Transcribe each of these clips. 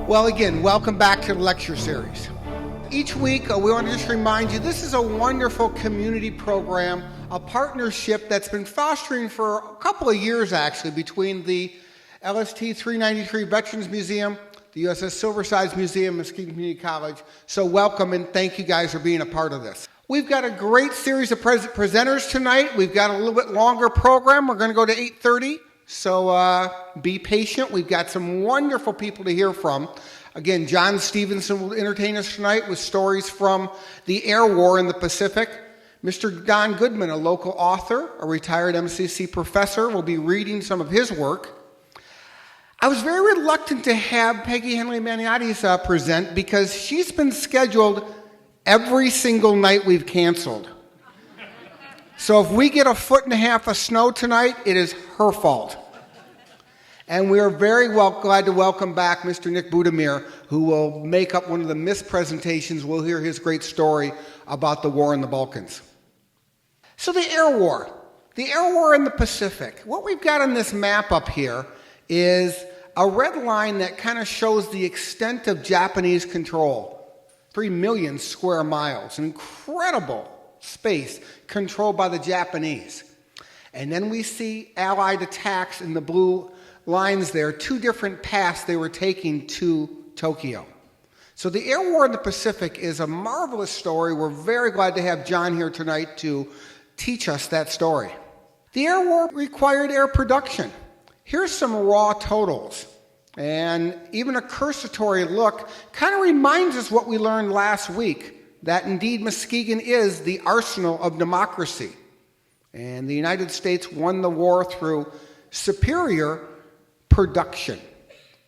Well, again, welcome back to the lecture series. Each week, we want to just remind you, this is a wonderful community program, a partnership that's been fostering for a couple of years, actually, between the LST 393 Veterans Museum, the USS Silversides Museum, Muskegon Community College. So welcome and thank you guys for being a part of this. We've got a great series of presenters tonight. We've got a little bit longer program. We're going to go to 8:30. So be patient. We've got some wonderful people to hear from. Again, John Stevenson will entertain us tonight with stories from the Air War in the Pacific. Mr. Don Goodman, a local author, a retired MCC professor, will be reading some of his work. I was very reluctant to have Peggy Henley Maniatis present because she's been scheduled every single night we've canceled. So if we get 1.5 feet of snow tonight, it is her fault. And we are very glad to welcome back Mr. Nick Budimir, who will make up one of the missed presentations. We'll hear his great story about the war in the Balkans. So the Air War in the Pacific. What we've got on this map up here is a red line that kind of shows the extent of Japanese control. 3 million square miles, an incredible space controlled by the Japanese. And then we see Allied attacks in the blue lines there, 2 different paths they were taking to Tokyo. So the Air War in the Pacific is a marvelous story. We're very glad to have John here tonight to teach us that story. The Air War required air production. Here's some raw totals. And even a cursory look kind of reminds us what we learned last week, that indeed Muskegon is the arsenal of democracy. And the United States won the war through superior production.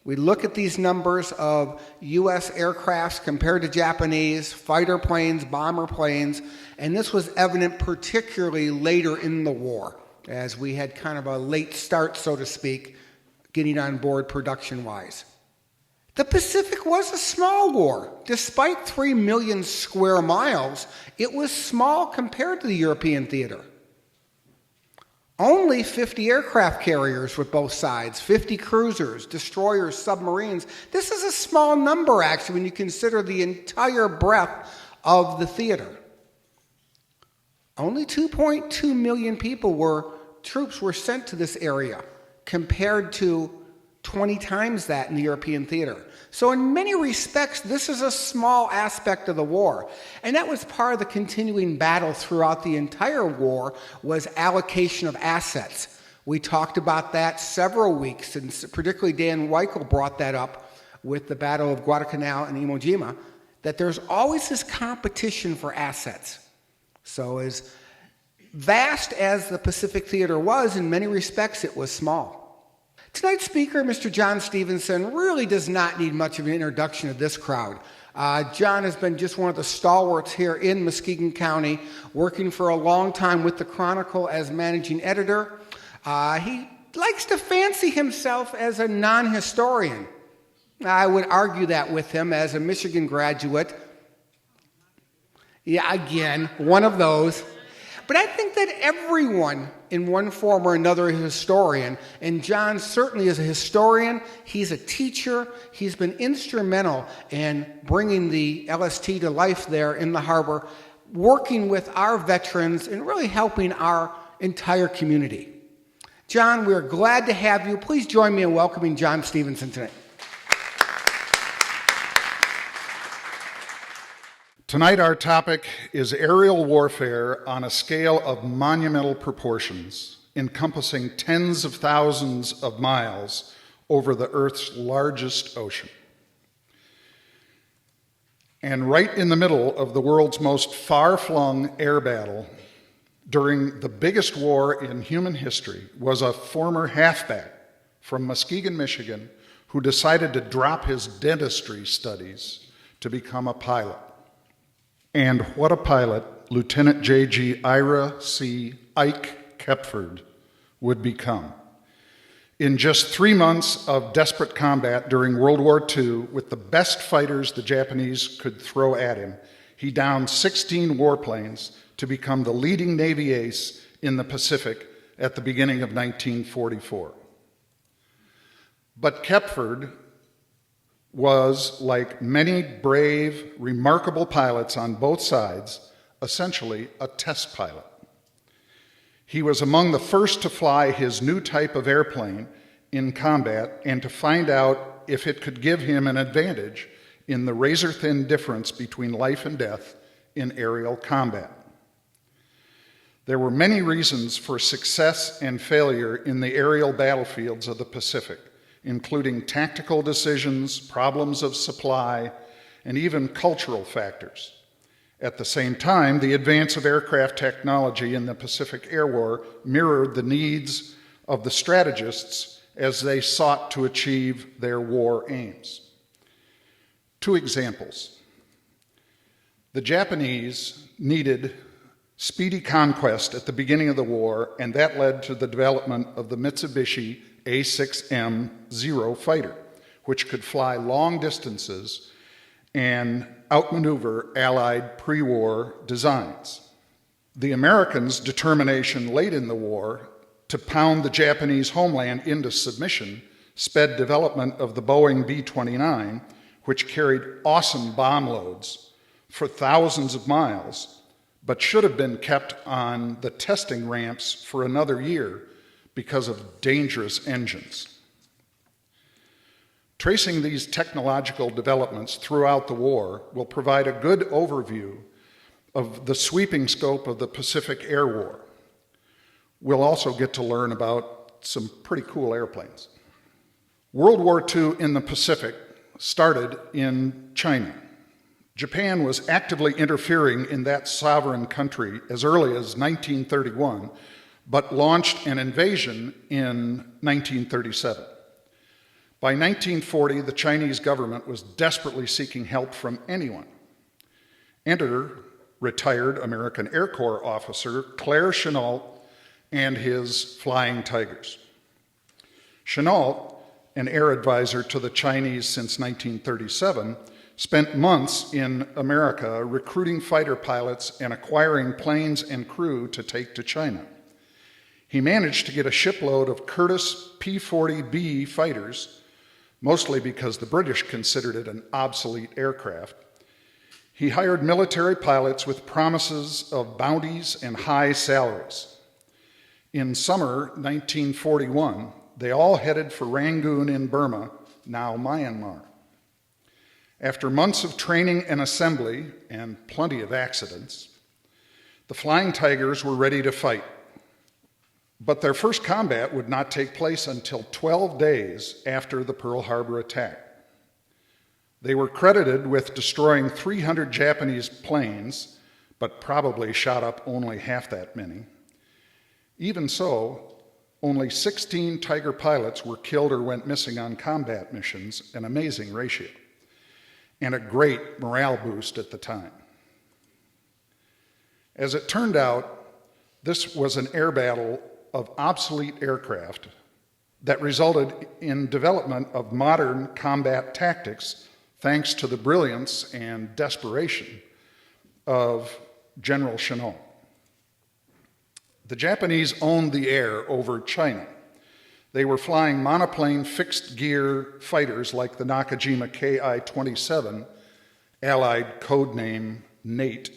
We look at these numbers of U.S. aircrafts compared to Japanese, fighter planes, bomber planes, and this was evident particularly later in the war, as we had kind of a late start, so to speak, getting on board production-wise. The Pacific was a small war. Despite 3 million square miles, it was small compared to the European theater. Only 50 aircraft carriers with both sides, 50 cruisers, destroyers, submarines. This is a small number, actually, when you consider the entire breadth of the theater. Only 2.2 million troops were sent to this area, compared to 20 times that in the European theater. So in many respects, this is a small aspect of the war. And that was part of the continuing battle throughout the entire war, was allocation of assets. We talked about that several weeks, and particularly Dan Weichel brought that up with the Battle of Guadalcanal and Iwo Jima, that there's always this competition for assets. So as vast as the Pacific Theater was, in many respects, it was small. Tonight's speaker, Mr. John Stevenson, really does not need much of an introduction to this crowd. John has been just one of the stalwarts here in Muskegon County, working for a long time with the Chronicle as managing editor. He likes to fancy himself as a non-historian. I would argue that with him as a Michigan graduate. Yeah, again, one of those. But I think that everyone in one form or another is a historian, and John certainly is a historian. He's a teacher. He's been instrumental in bringing the LST to life there in the harbor, working with our veterans and really helping our entire community. John, we're glad to have you. Please join me in welcoming John Stevenson tonight. Tonight our topic is aerial warfare on a scale of monumental proportions, encompassing tens of thousands of miles over the Earth's largest ocean. And right in the middle of the world's most far-flung air battle, during the biggest war in human history, was a former halfback from Muskegon, Michigan, who decided to drop his dentistry studies to become a pilot. And what a pilot Lieutenant J.G. Ira C. Ike Kepford would become. In just 3 months of desperate combat during World War II, with the best fighters the Japanese could throw at him, he downed 16 warplanes to become the leading Navy ace in the Pacific at the beginning of 1944. But Kepford was, like many brave, remarkable pilots on both sides, essentially a test pilot. He was among the first to fly his new type of airplane in combat and to find out if it could give him an advantage in the razor-thin difference between life and death in aerial combat. There were many reasons for success and failure in the aerial battlefields of the Pacific, including tactical decisions, problems of supply, and even cultural factors. At the same time, the advance of aircraft technology in the Pacific Air War mirrored the needs of the strategists as they sought to achieve their war aims. Two examples. The Japanese needed speedy conquest at the beginning of the war, and that led to the development of the Mitsubishi A6M-0 fighter, which could fly long distances and outmaneuver Allied pre-war designs. The Americans' determination late in the war to pound the Japanese homeland into submission sped development of the Boeing B-29, which carried awesome bomb loads for thousands of miles, but should have been kept on the testing ramps for another year because of dangerous engines. Tracing these technological developments throughout the war will provide a good overview of the sweeping scope of the Pacific Air War. We'll also get to learn about some pretty cool airplanes. World War II in the Pacific started in China. Japan was actively interfering in that sovereign country as early as 1931, but launched an invasion in 1937. By 1940, the Chinese government was desperately seeking help from anyone. Enter retired American Air Corps officer Claire Chennault and his Flying Tigers. Chennault, an air advisor to the Chinese since 1937, spent months in America recruiting fighter pilots and acquiring planes and crew to take to China. He managed to get a shipload of Curtiss P-40B fighters, mostly because the British considered it an obsolete aircraft. He hired military pilots with promises of bounties and high salaries. In summer 1941, they all headed for Rangoon in Burma, now Myanmar. After months of training and assembly, and plenty of accidents, the Flying Tigers were ready to fight. But their first combat would not take place until 12 days after the Pearl Harbor attack. They were credited with destroying 300 Japanese planes, but probably shot up only half that many. Even so, only 16 Tiger pilots were killed or went missing on combat missions, an amazing ratio, and a great morale boost at the time. As it turned out, this was an air battle of obsolete aircraft that resulted in development of modern combat tactics thanks to the brilliance and desperation of General Chennault. The Japanese owned the air over China. They were flying monoplane fixed-gear fighters like the Nakajima Ki-27, Allied codename Nate,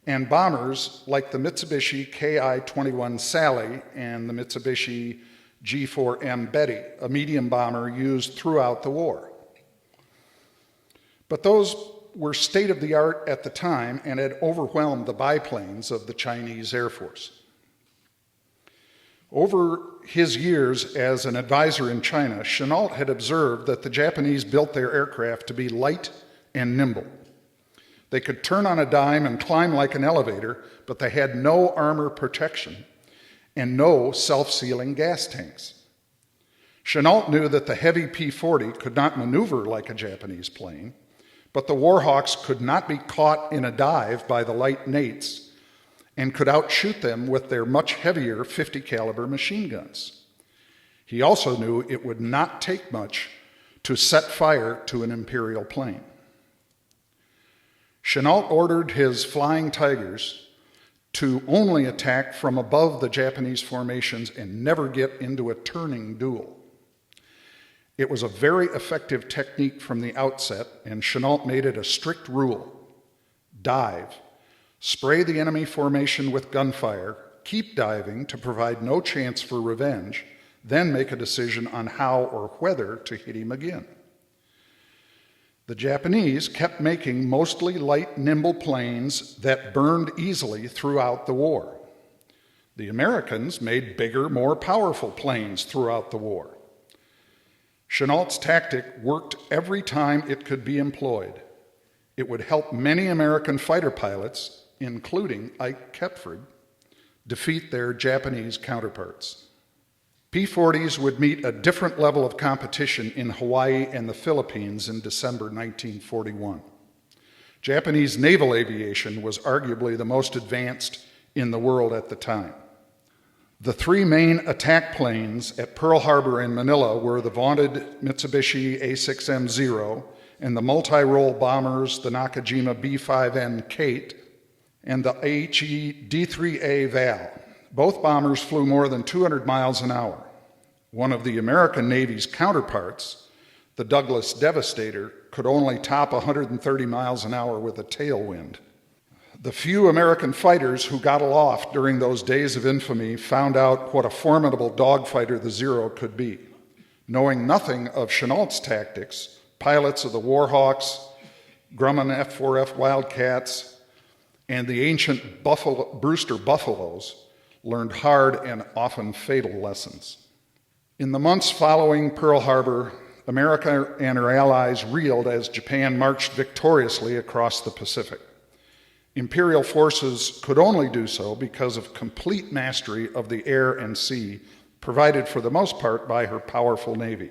and bombers like the Mitsubishi Ki-21 Sally and the Mitsubishi G4M Betty, a medium bomber used throughout the war. But those were state-of-the-art at the time and had overwhelmed the biplanes of the Chinese Air Force. Over his years as an advisor in China, Chennault had observed that the Japanese built their aircraft to be light and nimble. They could turn on a dime and climb like an elevator, but they had no armor protection and no self-sealing gas tanks. Chennault knew that the heavy P-40 could not maneuver like a Japanese plane, but the Warhawks could not be caught in a dive by the light Nates and could outshoot them with their much heavier 50 caliber machine guns. He also knew it would not take much to set fire to an Imperial plane. Chennault ordered his Flying Tigers to only attack from above the Japanese formations and never get into a turning duel. It was a very effective technique from the outset, and Chennault made it a strict rule. Dive. Spray the enemy formation with gunfire, keep diving to provide no chance for revenge, then make a decision on how or whether to hit him again. The Japanese kept making mostly light, nimble planes that burned easily throughout the war. The Americans made bigger, more powerful planes throughout the war. Chennault's tactic worked every time it could be employed. It would help many American fighter pilots, including Ike Kepford, defeat their Japanese counterparts. P-40s would meet a different level of competition in Hawaii and the Philippines in December 1941. Japanese naval aviation was arguably the most advanced in the world at the time. The three main attack planes at Pearl Harbor and Manila were the vaunted Mitsubishi A6M0 and the multi-role bombers, the Nakajima B-5N Kate and the Aichi D-3A Val. Both bombers flew more than 200 miles an hour. One of the American Navy's counterparts, the Douglas Devastator, could only top 130 miles an hour with a tailwind. The few American fighters who got aloft during those days of infamy found out what a formidable dogfighter the Zero could be. Knowing nothing of Chennault's tactics, pilots of the Warhawks, Grumman F-4F Wildcats, and the ancient Brewster Buffaloes learned hard and often fatal lessons. In the months following Pearl Harbor, America and her allies reeled as Japan marched victoriously across the Pacific. Imperial forces could only do so because of complete mastery of the air and sea, provided for the most part by her powerful navy.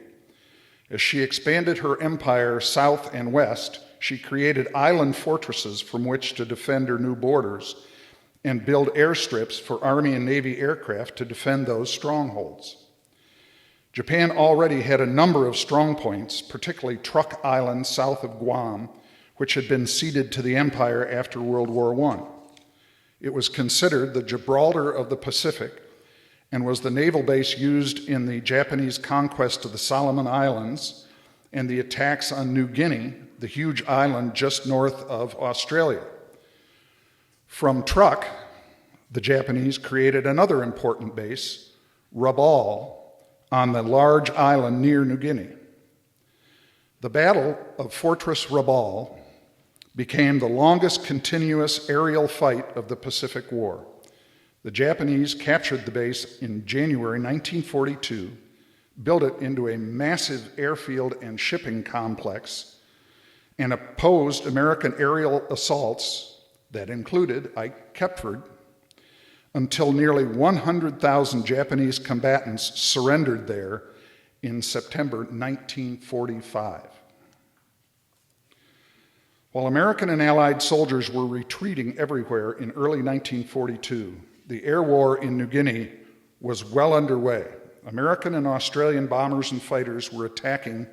As she expanded her empire south and west, she created island fortresses from which to defend her new borders and build airstrips for Army and Navy aircraft to defend those strongholds. Japan already had a number of strong points, particularly Truk Island south of Guam, which had been ceded to the empire after World War I. It was considered the Gibraltar of the Pacific and was the naval base used in the Japanese conquest of the Solomon Islands and the attacks on New Guinea, the huge island just north of Australia. From Truk, the Japanese created another important base, Rabaul, on the large island near New Guinea. The Battle of Fortress Rabaul became the longest continuous aerial fight of the Pacific War. The Japanese captured the base in January 1942, built it into a massive airfield and shipping complex, and opposed American aerial assaults that included Ike Kepford until nearly 100,000 Japanese combatants surrendered there in September 1945. While American and Allied soldiers were retreating everywhere in early 1942, the air war in New Guinea was well underway. American and Australian bombers and fighters were attacking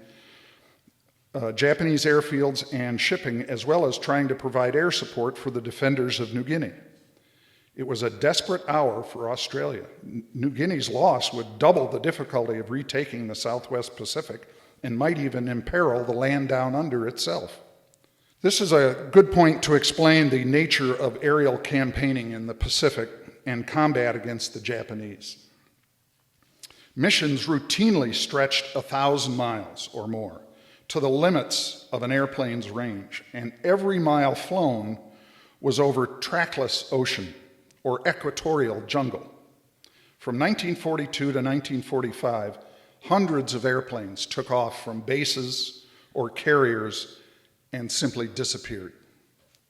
Japanese airfields and shipping, as well as trying to provide air support for the defenders of New Guinea. It was a desperate hour for Australia. New Guinea's loss would double the difficulty of retaking the Southwest Pacific and might even imperil the land down under itself. This is a good point to explain the nature of aerial campaigning in the Pacific and combat against the Japanese. Missions routinely stretched 1,000 miles or more to the limits of an airplane's range, and every mile flown was over trackless ocean or equatorial jungle. From 1942 to 1945, hundreds of airplanes took off from bases or carriers and simply disappeared.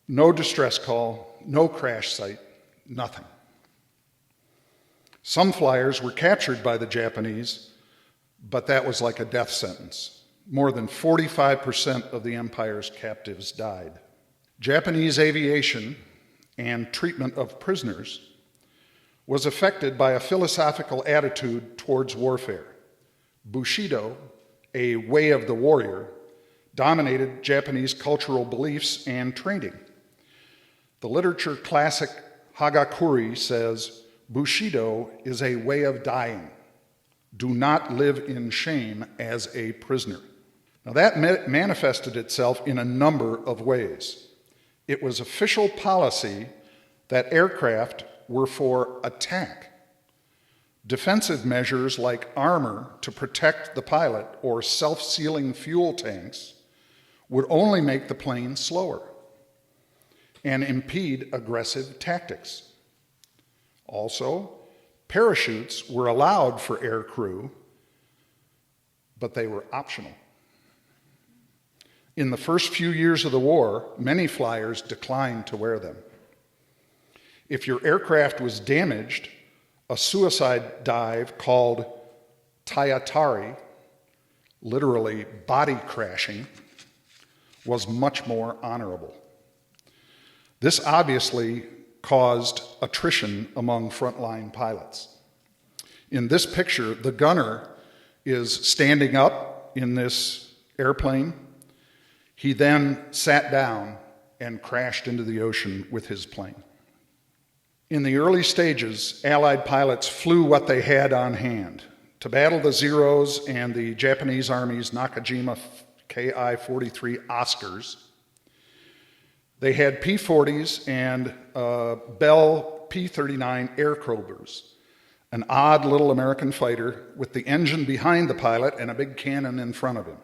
No distress call, no crash site, nothing. Some flyers were captured by the Japanese, but that was like a death sentence. More than 45% of the empire's captives died. Japanese aviation and treatment of prisoners was affected by a philosophical attitude towards warfare. Bushido, a way of the warrior, dominated Japanese cultural beliefs and training. The literature classic Hagakure says, Bushido is a way of dying. "Do not live in shame as a prisoner." Now that manifested itself in a number of ways. It was official policy that aircraft were for attack. Defensive measures like armor to protect the pilot or self-sealing fuel tanks would only make the plane slower and impede aggressive tactics. Also, parachutes were allowed for air crew, but they were optional. In the first few years of the war, many flyers declined to wear them. If your aircraft was damaged, a suicide dive called Tayatari, literally body crashing, was much more honorable. This obviously caused attrition among frontline pilots. In this picture, the gunner is standing up in this airplane. He then sat down and crashed into the ocean with his plane. In the early stages, Allied pilots flew what they had on hand to battle the Zeros and the Japanese Army's Nakajima Ki-43 Oscars. They had P-40s and Bell P-39 Aircrobbers, an odd little American fighter with the engine behind the pilot and a big cannon in front of him.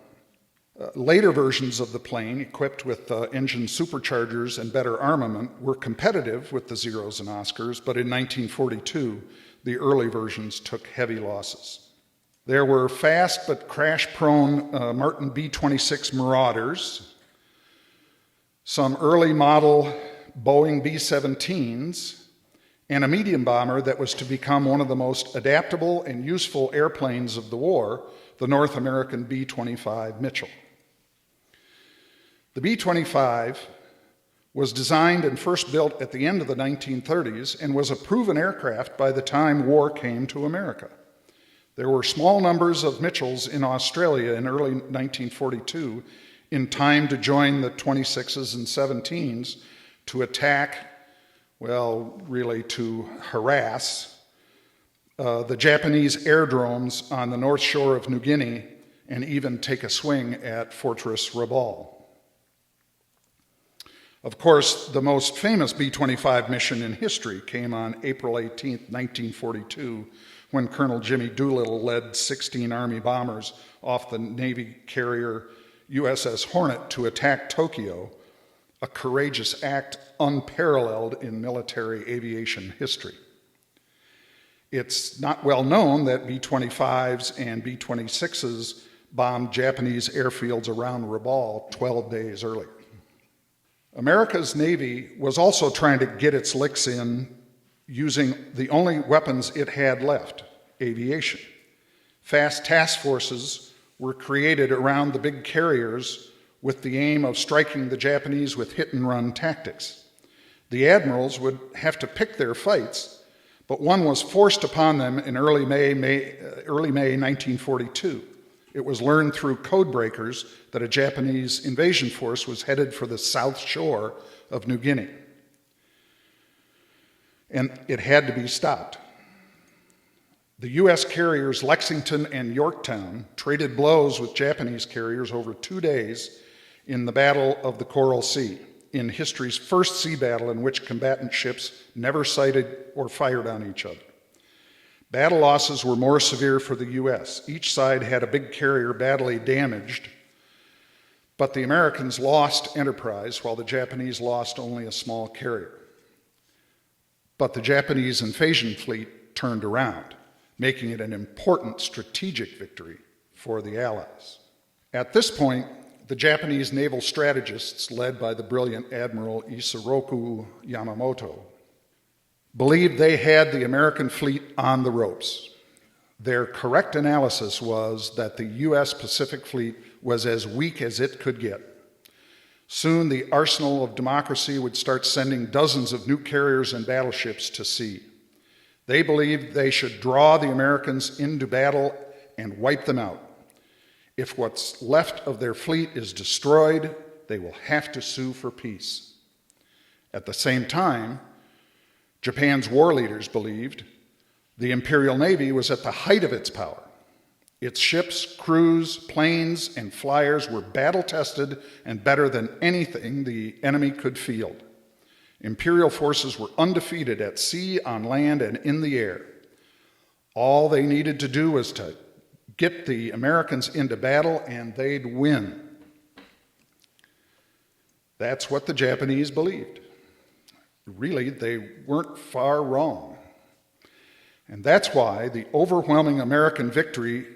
Later versions of the plane, equipped with engine superchargers and better armament, were competitive with the Zeros and Oscars, but in 1942, the early versions took heavy losses. There were fast but crash-prone Martin B-26 Marauders, some early model Boeing B-17s, and a medium bomber that was to become one of the most adaptable and useful airplanes of the war, the North American B-25 Mitchell. The B-25 was designed and first built at the end of the 1930s and was a proven aircraft by the time war came to America. There were small numbers of Mitchells in Australia in early 1942 in time to join the 26s and 17s to attack, well, really to harass the Japanese airdromes on the north shore of New Guinea and even take a swing at Fortress Rabaul. Of course, the most famous B-25 mission in history came on April 18, 1942, when Colonel Jimmy Doolittle led 16 Army bombers off the Navy carrier USS Hornet to attack Tokyo, a courageous act unparalleled in military aviation history. It's not well known that B-25s and B-26s bombed Japanese airfields around Rabaul 12 days earlier. America's Navy was also trying to get its licks in using the only weapons it had left, aviation. Fast task forces were created around the big carriers with the aim of striking the Japanese with hit-and-run tactics. The admirals would have to pick their fights, but one was forced upon them in early May 1942. It was learned through code breakers that a Japanese invasion force was headed for the south shore of New Guinea. And it had to be stopped. The U.S. carriers Lexington and Yorktown traded blows with Japanese carriers over 2 days in the Battle of the Coral Sea, in history's first sea battle in which combatant ships never sighted or fired on each other. Battle losses were more severe for the U.S. Each side had a big carrier badly damaged, but the Americans lost Enterprise while the Japanese lost only a small carrier. But the Japanese invasion fleet turned around, making it an important strategic victory for the Allies. At this point, the Japanese naval strategists, led by the brilliant Admiral Isoroku Yamamoto, believed they had the American fleet on the ropes. Their correct analysis was that the U.S. Pacific Fleet was as weak as it could get. Soon the arsenal of democracy would start sending dozens of new carriers and battleships to sea. They believed they should draw the Americans into battle and wipe them out. If what's left of their fleet is destroyed, they will have to sue for peace. At the same time, Japan's war leaders believed the Imperial Navy was at the height of its power Its ships, crews, planes, and flyers were battle-tested and better than anything the enemy could field. Imperial forces were undefeated at sea, on land, and in the air. All they needed to do was to get the Americans into battle, and they'd win. That's what the Japanese believed. Really, they weren't far wrong. And that's why the overwhelming American victory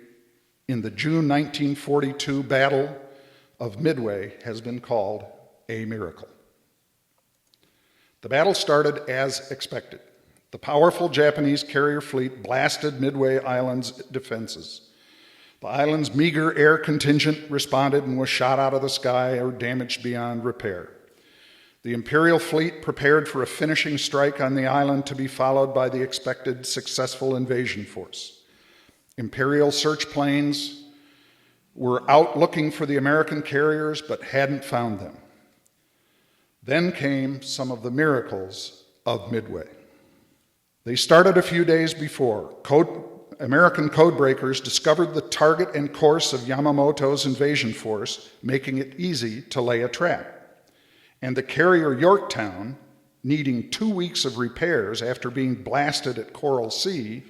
in the June 1942 Battle of Midway has been called a miracle. The battle started as expected. The powerful Japanese carrier fleet blasted Midway Island's defenses. The island's meager air contingent responded and was shot out of the sky or damaged beyond repair. The Imperial fleet prepared for a finishing strike on the island to be followed by the expected successful invasion force. Imperial search planes were out looking for the American carriers but hadn't found them. Then came some of the miracles of Midway. They started a few days before. American codebreakers discovered the target and course of Yamamoto's invasion force, making it easy to lay a trap. And the carrier Yorktown, needing 2 weeks of repairs after being blasted at Coral Sea,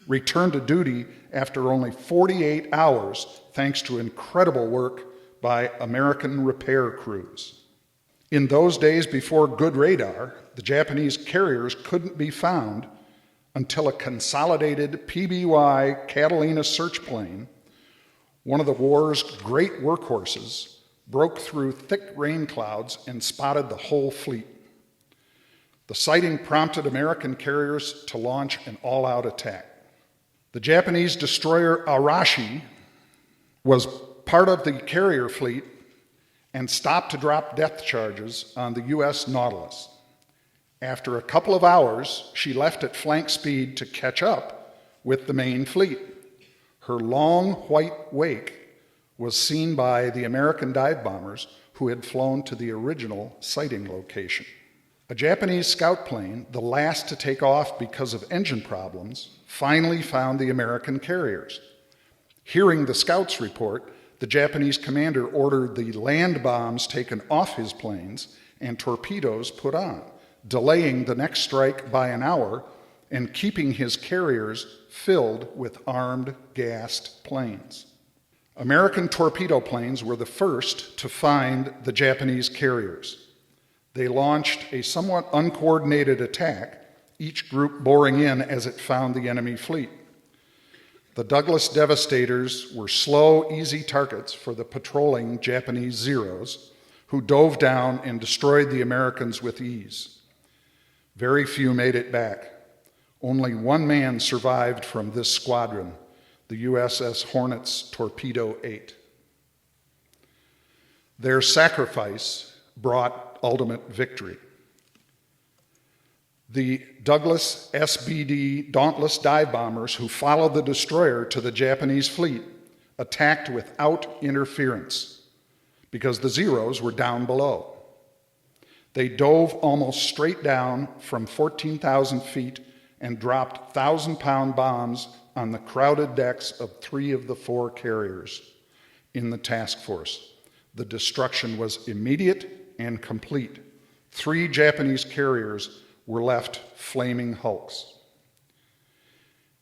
returned to duty after only 48 hours thanks to incredible work by American repair crews. In those days before good radar, the Japanese carriers couldn't be found until a consolidated PBY Catalina search plane, one of the war's great workhorses, broke through thick rain clouds and spotted the whole fleet. The sighting prompted American carriers to launch an all-out attack. The Japanese destroyer Arashi was part of the carrier fleet and stopped to drop depth charges on the U.S. Nautilus. After a couple of hours, she left at flank speed to catch up with the main fleet. Her long white wake was seen by the American dive bombers who had flown to the original sighting location. A Japanese scout plane, the last to take off because of engine problems, finally found the American carriers. Hearing the scouts' report, the Japanese commander ordered the land bombs taken off his planes and torpedoes put on, delaying the next strike by an hour and keeping his carriers filled with armed, gassed planes. American torpedo planes were the first to find the Japanese carriers. They launched a somewhat uncoordinated attack, each group boring in as it found the enemy fleet. The Douglas Devastators were slow, easy targets for the patrolling Japanese Zeros, who dove down and destroyed the Americans with ease. Very few made it back. Only one man survived from this squadron, the USS Hornet's Torpedo 8. Their sacrifice brought ultimate victory. The Douglas SBD Dauntless dive bombers who followed the destroyer to the Japanese fleet attacked without interference because the Zeros were down below. They dove almost straight down from 14,000 feet and dropped 1,000-pound bombs on the crowded decks of 3 of the 4 carriers in the task force. The destruction was immediate and complete. 3 Japanese carriers were left flaming hulks.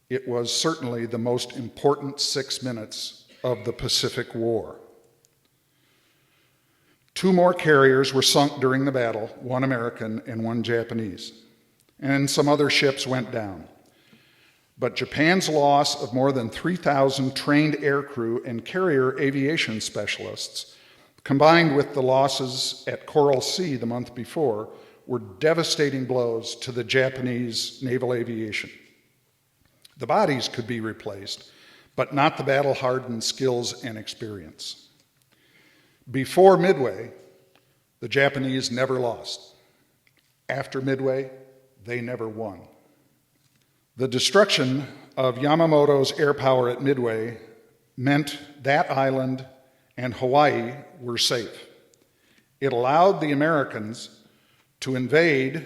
It was certainly the most important 6 minutes of the Pacific War. 2 more carriers were sunk during the battle, 1 American and 1 Japanese, and some other ships went down. But Japan's loss of more than 3,000 trained aircrew and carrier aviation specialists, combined with the losses at Coral Sea the month before, were devastating blows to the Japanese naval aviation. The bodies could be replaced, but not the battle-hardened skills and experience. Before Midway, the Japanese never lost. After Midway, they never won. The destruction of Yamamoto's air power at Midway meant that island and Hawaii were safe. It allowed the Americans to invade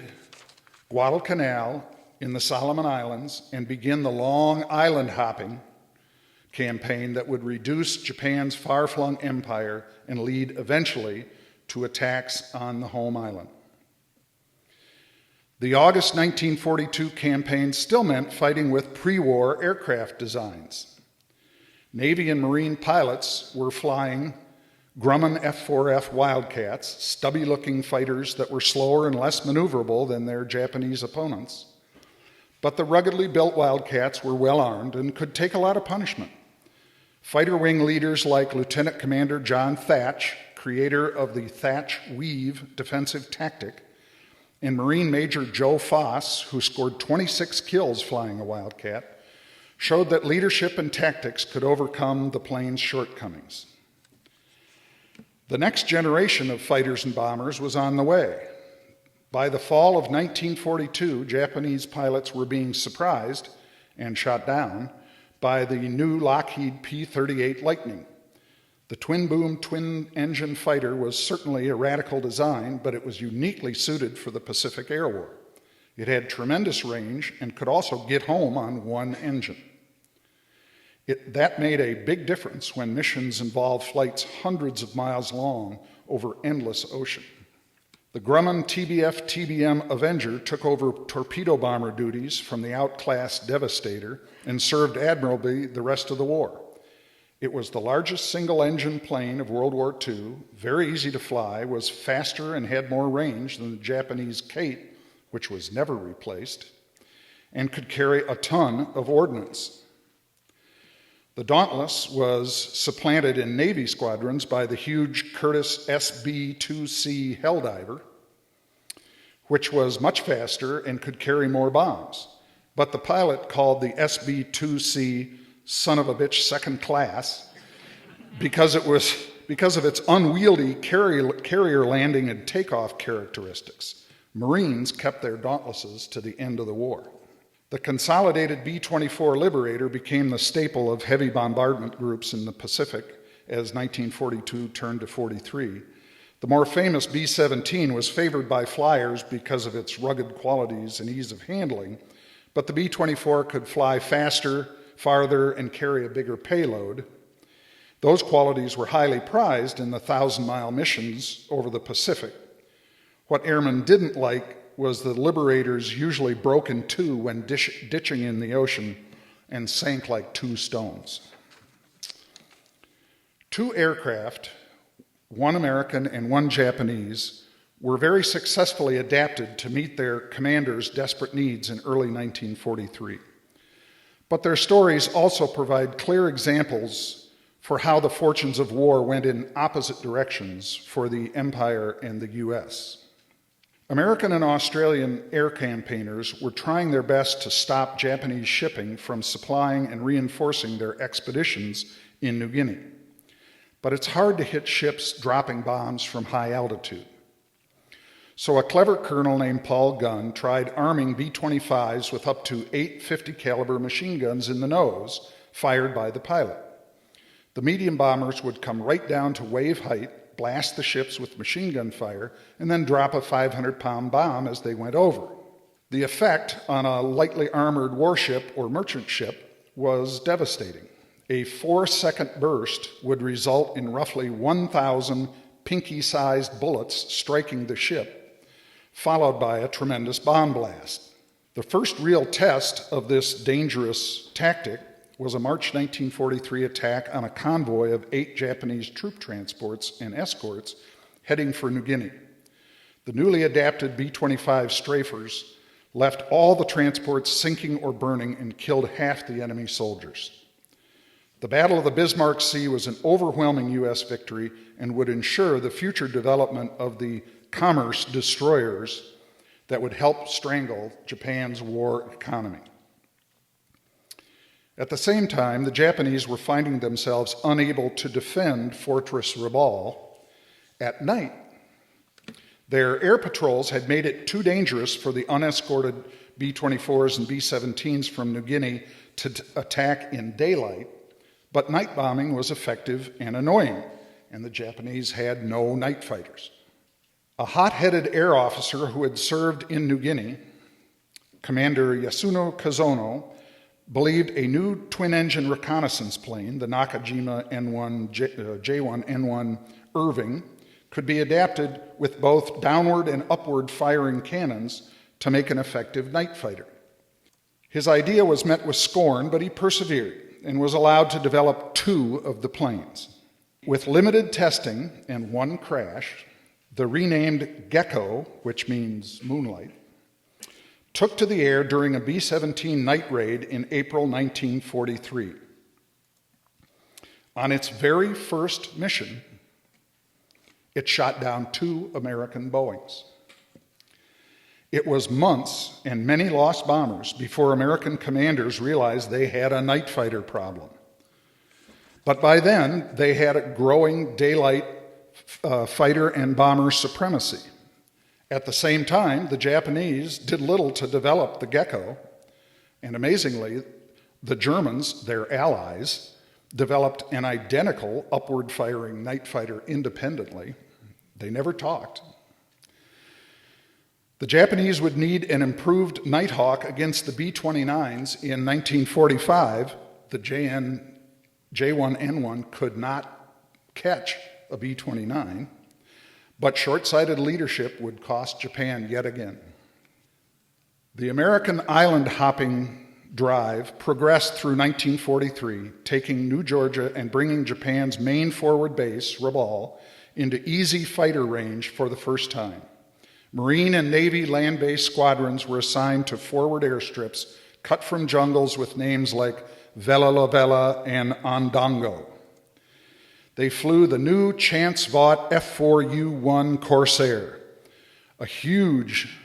Guadalcanal in the Solomon Islands and begin the long island hopping campaign that would reduce Japan's far-flung empire and lead eventually to attacks on the home island. The August 1942 campaign still meant fighting with pre-war aircraft designs. Navy and Marine pilots were flying Grumman F-4F Wildcats, stubby-looking fighters that were slower and less maneuverable than their Japanese opponents. But the ruggedly built Wildcats were well-armed and could take a lot of punishment. Fighter wing leaders like Lieutenant Commander John Thatch, creator of the Thatch-Weave defensive tactic, and Marine Major Joe Foss, who scored 26 kills flying a Wildcat, showed that leadership and tactics could overcome the plane's shortcomings. The next generation of fighters and bombers was on the way. By the fall of 1942, Japanese pilots were being surprised and shot down by the new Lockheed P-38 Lightning. The twin-boom, twin-engine fighter was certainly a radical design, but it was uniquely suited for the Pacific Air War. It had tremendous range and could also get home on one engine. That made a big difference when missions involved flights hundreds of miles long over endless ocean. The Grumman TBF-TBM Avenger took over torpedo bomber duties from the outclassed Devastator and served admirably the rest of the war. It was the largest single-engine plane of World War II, very easy to fly, was faster and had more range than the Japanese Kate, which was never replaced, and could carry a ton of ordnance. The Dauntless was supplanted in Navy squadrons by the huge Curtiss SB-2C Helldiver, which was much faster and could carry more bombs. But the pilot called the SB-2C son of a bitch second class because of its unwieldy carrier landing and takeoff characteristics. Marines kept their Dauntlesses to the end of the war. The consolidated B-24 Liberator became the staple of heavy bombardment groups in the Pacific as 1942 turned to 43. The more famous B-17 was favored by flyers because of its rugged qualities and ease of handling, but the B-24 could fly faster, farther, and carry a bigger payload. Those qualities were highly prized in the 1,000-mile missions over the Pacific. What airmen didn't like was the Liberators usually broke in two when ditching in the ocean and sank like two stones. Two aircraft, one American and one Japanese, were very successfully adapted to meet their commanders' desperate needs in early 1943. But their stories also provide clear examples for how the fortunes of war went in opposite directions for the Empire and the U.S. American and Australian air campaigners were trying their best to stop Japanese shipping from supplying and reinforcing their expeditions in New Guinea. But it's hard to hit ships dropping bombs from high altitude. So a clever colonel named Paul Gunn tried arming B-25s with up to 8 50 caliber machine guns in the nose, fired by the pilot. The medium bombers would come right down to wave height, blast the ships with machine gun fire, and then drop a 500-pound bomb as they went over. The effect on a lightly armored warship or merchant ship was devastating. A 4-second burst would result in roughly 1,000 pinky-sized bullets striking the ship, followed by a tremendous bomb blast. The first real test of this dangerous tactic was a March 1943 attack on a convoy of 8 Japanese troop transports and escorts heading for New Guinea. The newly adapted B-25 strafers left all the transports sinking or burning and killed half the enemy soldiers. The Battle of the Bismarck Sea was an overwhelming U.S. victory and would ensure the future development of the commerce destroyers that would help strangle Japan's war economy. At the same time, the Japanese were finding themselves unable to defend Fortress Rabaul at night. Their air patrols had made it too dangerous for the unescorted B-24s and B-17s from New Guinea to attack in daylight, but night bombing was effective and annoying, and the Japanese had no night fighters. A hot-headed air officer who had served in New Guinea, Commander Yasuno Kazono, believed a new twin-engine reconnaissance plane, the Nakajima J1N1 Irving, could be adapted with both downward and upward firing cannons to make an effective night fighter. His idea was met with scorn, but he persevered and was allowed to develop 2 of the planes. With limited testing and 1 crash, the renamed Gecko, which means moonlight, took to the air during a B-17 night raid in April 1943. On its very first mission, it shot down 2 American Boeings. It was months and many lost bombers before American commanders realized they had a night fighter problem. But by then, they had a growing daylight fighter and bomber supremacy. At the same time, the Japanese did little to develop the Gecko, and amazingly, the Germans, their allies, developed an identical upward-firing night fighter independently. They never talked. The Japanese would need an improved Nighthawk against the B-29s in 1945. The J1N1 could not catch a B-29, but short-sighted leadership would cost Japan yet again. The American island-hopping drive progressed through 1943, taking New Georgia and bringing Japan's main forward base, Rabaul, into easy fighter range for the first time. Marine and Navy land-based squadrons were assigned to forward airstrips cut from jungles with names like Vella La Vella and Ondango. They flew the new Chance Vought F4U-1 Corsair, a huge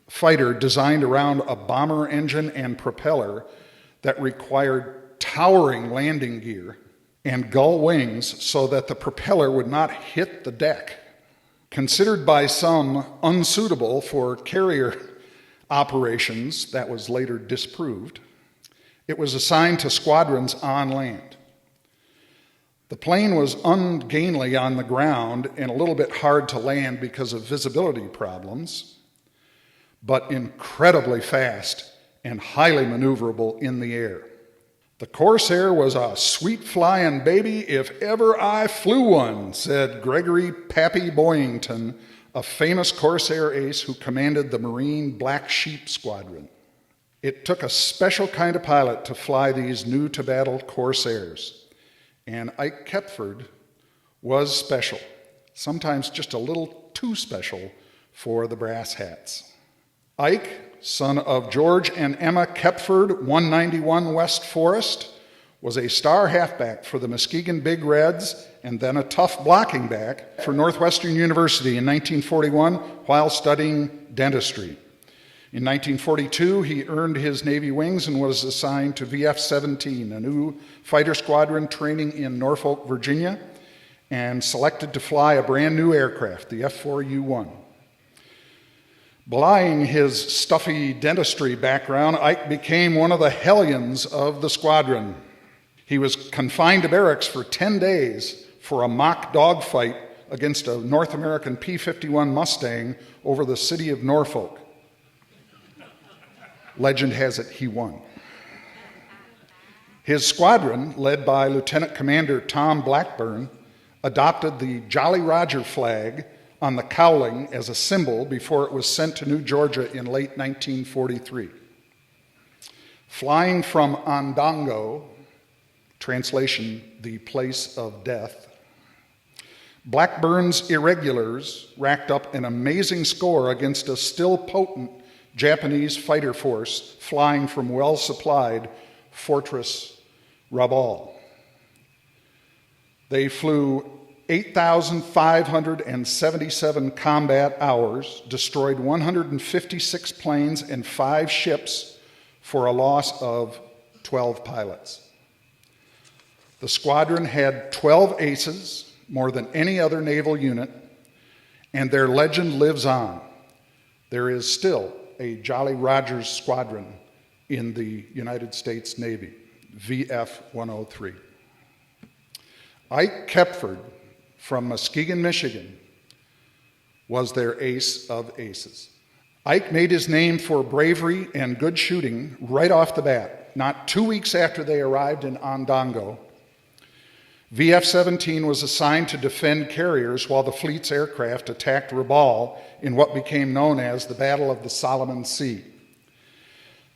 fighter designed around a bomber engine and propeller that required towering landing gear and gull wings so that the propeller would not hit the deck. Considered by some unsuitable for carrier operations, that was later disproved, it was assigned to squadrons on land. The plane was ungainly on the ground and a little bit hard to land because of visibility problems, but incredibly fast and highly maneuverable in the air. The Corsair was a sweet flying baby if ever I flew one, said Gregory Pappy Boyington, a famous Corsair ace who commanded the Marine Black Sheep Squadron. It took a special kind of pilot to fly these new-to-battle Corsairs, and Ike Kepford was special, sometimes just a little too special for the brass hats. Ike, son of George and Emma Kepford, 191 West Forest, was a star halfback for the Muskegon Big Reds and then a tough blocking back for Northwestern University in 1941 while studying dentistry. In 1942, he earned his Navy wings and was assigned to VF-17, a new fighter squadron training in Norfolk, Virginia, and selected to fly a brand new aircraft, the F4U-1. Belying his stuffy dentistry background, Ike became one of the hellions of the squadron. He was confined to barracks for 10 days for a mock dogfight against a North American P-51 Mustang over the city of Norfolk. Legend has it he won. His squadron, led by Lieutenant Commander Tom Blackburn, adopted the Jolly Roger flag on the cowling as a symbol before it was sent to New Georgia in late 1943. Flying from Ondango, translation, the place of death, Blackburn's irregulars racked up an amazing score against a still potent Japanese fighter force flying from well-supplied Fortress Rabaul. They flew 8,577 combat hours, destroyed 156 planes and 5 ships for a loss of 12 pilots. The squadron had 12 aces, more than any other naval unit, and their legend lives on. There is still a Jolly Rogers squadron in the United States Navy, VF-103. Ike Kepford from Muskegon, Michigan, was their ace of aces. Ike made his name for bravery and good shooting right off the bat. not 2 weeks after they arrived in Ondango, VF-17 was assigned to defend carriers while the fleet's aircraft attacked Rabaul in what became known as the Battle of the Solomon Sea.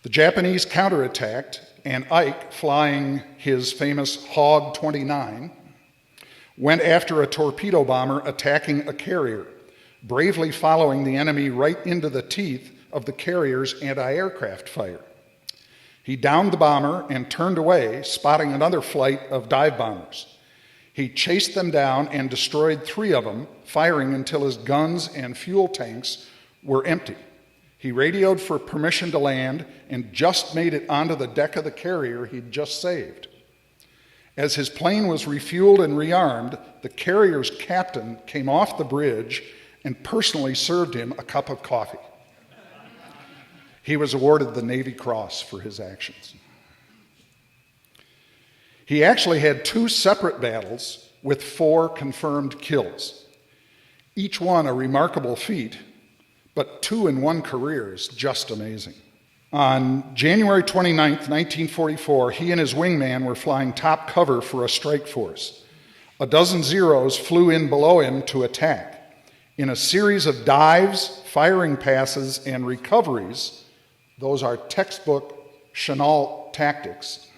The Japanese counterattacked, and Ike, flying his famous Hawk 29, went after a torpedo bomber attacking a carrier, bravely following the enemy right into the teeth of the carrier's anti-aircraft fire. He downed the bomber and turned away, spotting another flight of dive bombers. He chased them down and destroyed 3 of them, firing until his guns and fuel tanks were empty. He radioed for permission to land and just made it onto the deck of the carrier he'd just saved. As his plane was refueled and rearmed, the carrier's captain came off the bridge and personally served him a cup of coffee. He was awarded the Navy Cross for his actions. He actually had 2 separate battles with 4 confirmed kills. Each one a remarkable feat, but 2 in one career is just amazing. On January 29, 1944, he and his wingman were flying top cover for a strike force. A dozen Zeros flew in below him to attack. In a series of dives, firing passes, and recoveries, those are textbook Chennault tactics,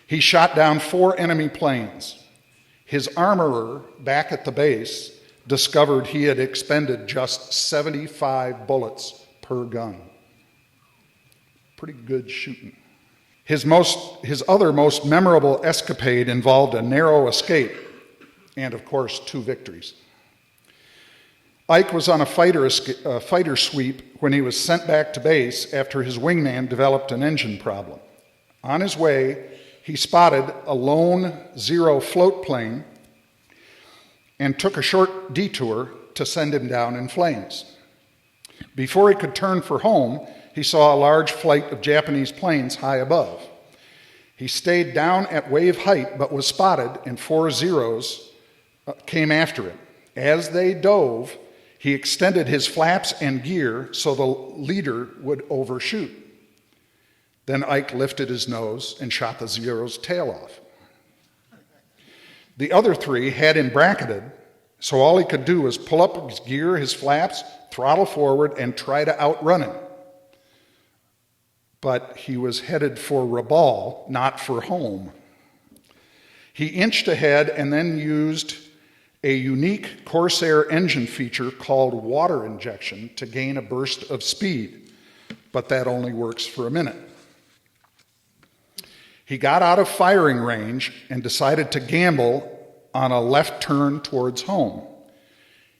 he shot down 4 enemy planes. His armorer, back at the base, discovered he had expended just 75 bullets per gun. Pretty good shooting. His other most memorable escapade involved a narrow escape and, of course, 2 victories. Ike was on a fighter sweep when he was sent back to base after his wingman developed an engine problem. On his way, he spotted a lone Zero float plane and took a short detour to send him down in flames. Before he could turn for home, he saw a large flight of Japanese planes high above. He stayed down at wave height but was spotted, and 4 Zeros came after him. As they dove, he extended his flaps and gear so the leader would overshoot. Then Ike lifted his nose and shot the Zero's tail off. The other 3 had him bracketed, so all he could do was pull up his gear, his flaps, throttle forward, and try to outrun him. But he was headed for Rabaul, not for home. He inched ahead and then used a unique Corsair engine feature called water injection to gain a burst of speed, but that only works for a minute. He got out of firing range and decided to gamble on a left turn towards home.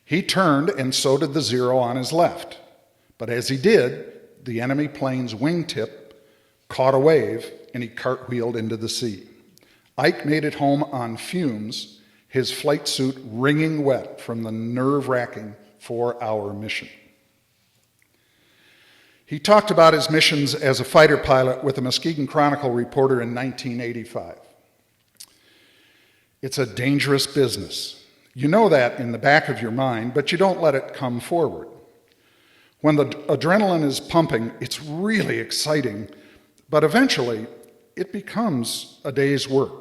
He turned, and so did the Zero on his left. But as he did, the enemy plane's wingtip caught a wave, and he cartwheeled into the sea. Ike made it home on fumes, his flight suit wringing wet from the nerve-wracking 4-hour mission. He talked about his missions as a fighter pilot with the Muskegon Chronicle reporter in 1985. It's a dangerous business. You know that in the back of your mind, but you don't let it come forward. When the adrenaline is pumping, it's really exciting, but eventually it becomes a day's work.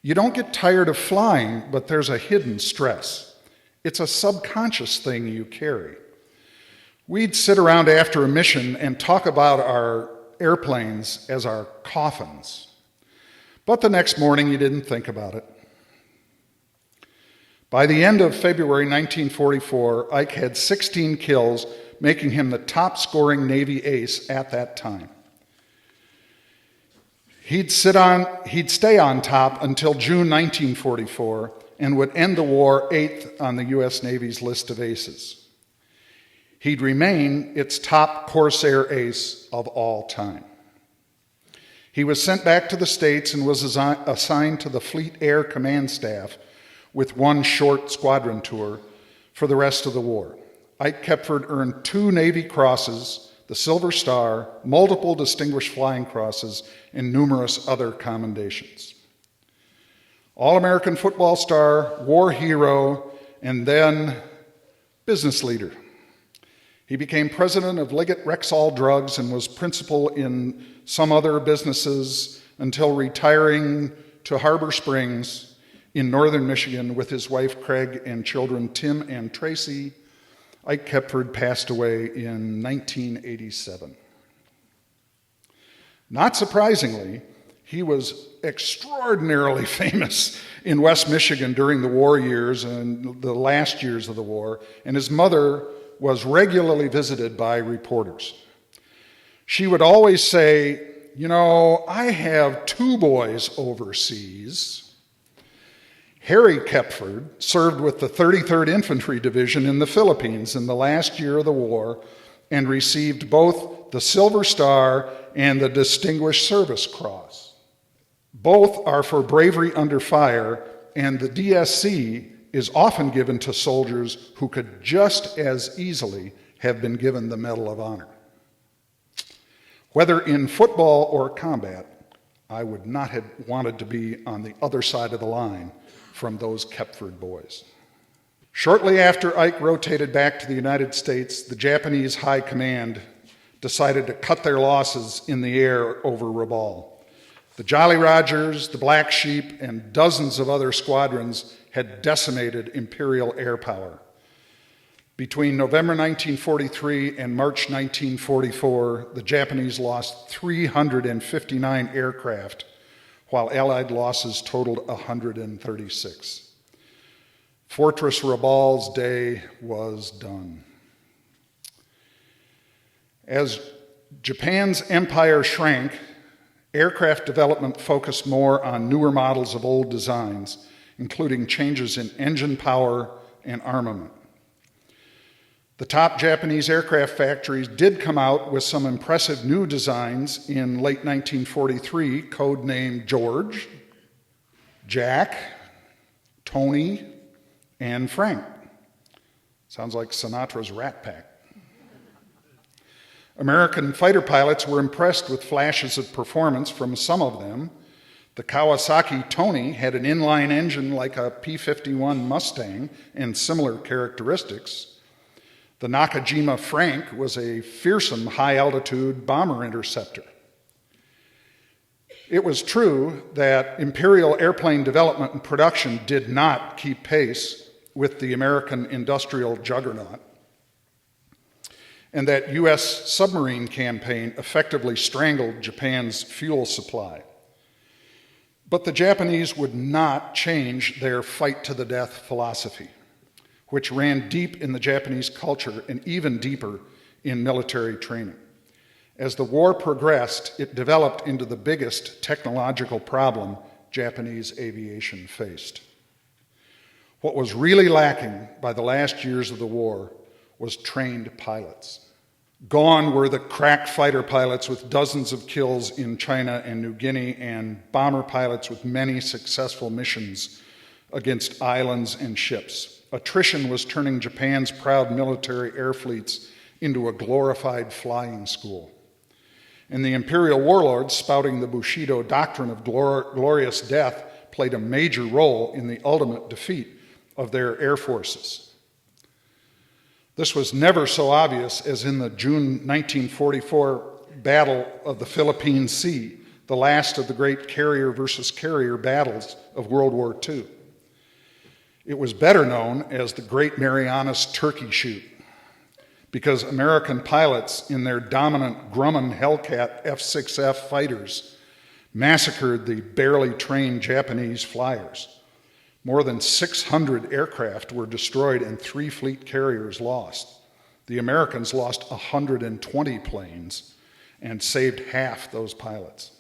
You don't get tired of flying, but there's a hidden stress. It's a subconscious thing you carry. We'd sit around after a mission and talk about our airplanes as our coffins. But the next morning, you didn't think about it. By the end of February 1944, Ike had 16 kills, making him the top-scoring Navy ace at that time. He'd stay on top until June 1944 and would end the war 8th on the U.S. Navy's list of aces. He'd remain its top Corsair ace of all time. He was sent back to the States and was assigned to the Fleet Air Command Staff with 1 short squadron tour for the rest of the war. Ike Kepford earned 2 Navy Crosses, the Silver Star, multiple Distinguished Flying Crosses, and numerous other commendations. All-American football star, war hero, and then business leader. He became president of Liggett Rexall Drugs and was principal in some other businesses until retiring to Harbor Springs in northern Michigan with his wife Craig and children Tim and Tracy. Ike Kepford passed away in 1987. Not surprisingly, he was extraordinarily famous in West Michigan during the war years and the last years of the war, and his mother was regularly visited by reporters. She would always say, "You know, I have 2 boys overseas." Harry Kepford served with the 33rd Infantry Division in the Philippines in the last year of the war and received both the Silver Star and the Distinguished Service Cross. Both are for bravery under fire, and the DSC is often given to soldiers who could just as easily have been given the Medal of Honor. Whether in football or combat, I would not have wanted to be on the other side of the line from those Kepford boys. Shortly after Ike rotated back to the United States, the Japanese High Command decided to cut their losses in the air over Rabaul. The Jolly Rogers, the Black Sheep, and dozens of other squadrons had decimated Imperial air power. Between November 1943 and March 1944, the Japanese lost 359 aircraft, while Allied losses totaled 136. Fortress Rabaul's day was done. As Japan's empire shrank, aircraft development focused more on newer models of old designs, including changes in engine power and armament. The top Japanese aircraft factories did come out with some impressive new designs in late 1943, codenamed George, Jack, Tony, and Frank. Sounds like Sinatra's Rat Pack. American fighter pilots were impressed with flashes of performance from some of them. The Kawasaki Tony had an inline engine like a P-51 Mustang and similar characteristics. The Nakajima Frank was a fearsome high-altitude bomber interceptor. It was true that Imperial airplane development and production did not keep pace with the American industrial juggernaut, and that U.S. submarine campaign effectively strangled Japan's fuel supply. But the Japanese would not change their fight-to-the-death philosophy, which ran deep in the Japanese culture and even deeper in military training. As the war progressed, it developed into the biggest technological problem Japanese aviation faced. What was really lacking by the last years of the war was trained pilots. Gone were the crack fighter pilots with dozens of kills in China and New Guinea, and bomber pilots with many successful missions against islands and ships. Attrition was turning Japan's proud military air fleets into a glorified flying school. And the imperial warlords spouting the Bushido doctrine of glorious death played a major role in the ultimate defeat of their air forces. This was never so obvious as in the June 1944 Battle of the Philippine Sea, the last of the great carrier versus carrier battles of World War II. It was better known as the Great Marianas Turkey Shoot, because American pilots in their dominant Grumman Hellcat F-6F fighters massacred the barely trained Japanese flyers. More than 600 aircraft were destroyed and 3 fleet carriers lost. The Americans lost 120 planes and saved half those pilots.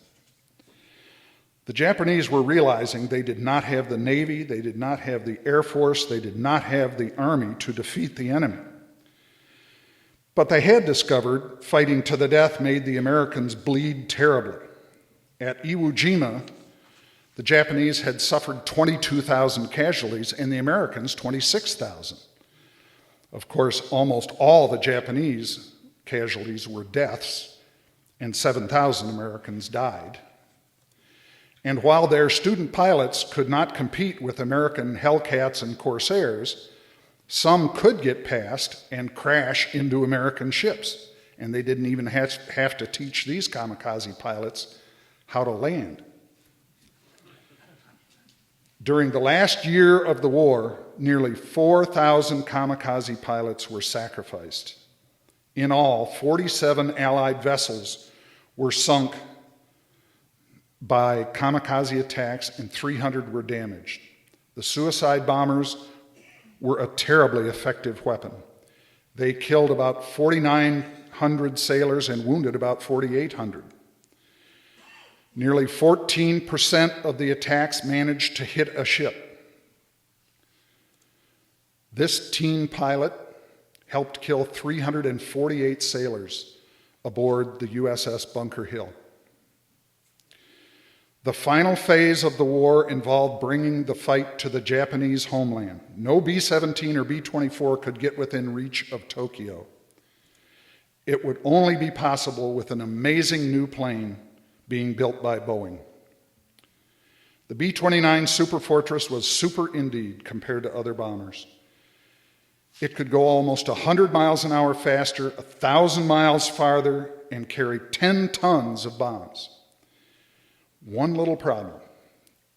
The Japanese were realizing they did not have the Navy, they did not have the Air Force, they did not have the Army to defeat the enemy. But they had discovered fighting to the death made the Americans bleed terribly. At Iwo Jima, the Japanese had suffered 22,000 casualties and the Americans 26,000. Of course, almost all the Japanese casualties were deaths, and 7,000 Americans died. And while their student pilots could not compete with American Hellcats and Corsairs, Some could get past and crash into American ships, and they didn't even have to teach these kamikaze pilots how to land. During the last year of the war, nearly 4,000 kamikaze pilots were sacrificed. In all, 47 Allied vessels were sunk by kamikaze attacks and 300 were damaged. The suicide bombers were a terribly effective weapon. They killed about 4,900 sailors and wounded about 4,800. Nearly 14% of the attacks managed to hit a ship. This teen pilot helped kill 348 sailors aboard the USS Bunker Hill. The final phase of the war involved bringing the fight to the Japanese homeland. No B-17 or B-24 could get within reach of Tokyo. It would only be possible with an amazing new plane being built by Boeing. The B-29 Superfortress was super indeed compared to other bombers. It could go almost 100 miles an hour faster, 1,000 miles farther, and carry 10 tons of bombs. One little problem: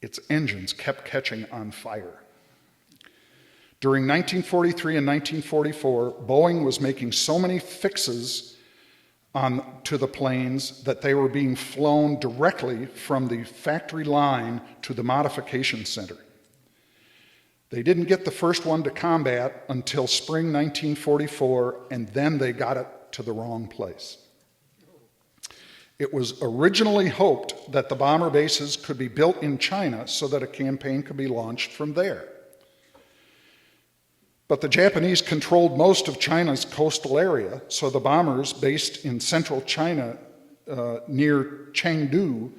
its engines kept catching on fire. During 1943 and 1944, Boeing was making so many fixes to the planes that they were being flown directly from the factory line to the modification center. They didn't get the first one to combat until spring 1944, and then they got it to the wrong place. It was originally hoped that the bomber bases could be built in China so that a campaign could be launched from there. But the Japanese controlled most of China's coastal area, so the bombers based in central China near Chengdu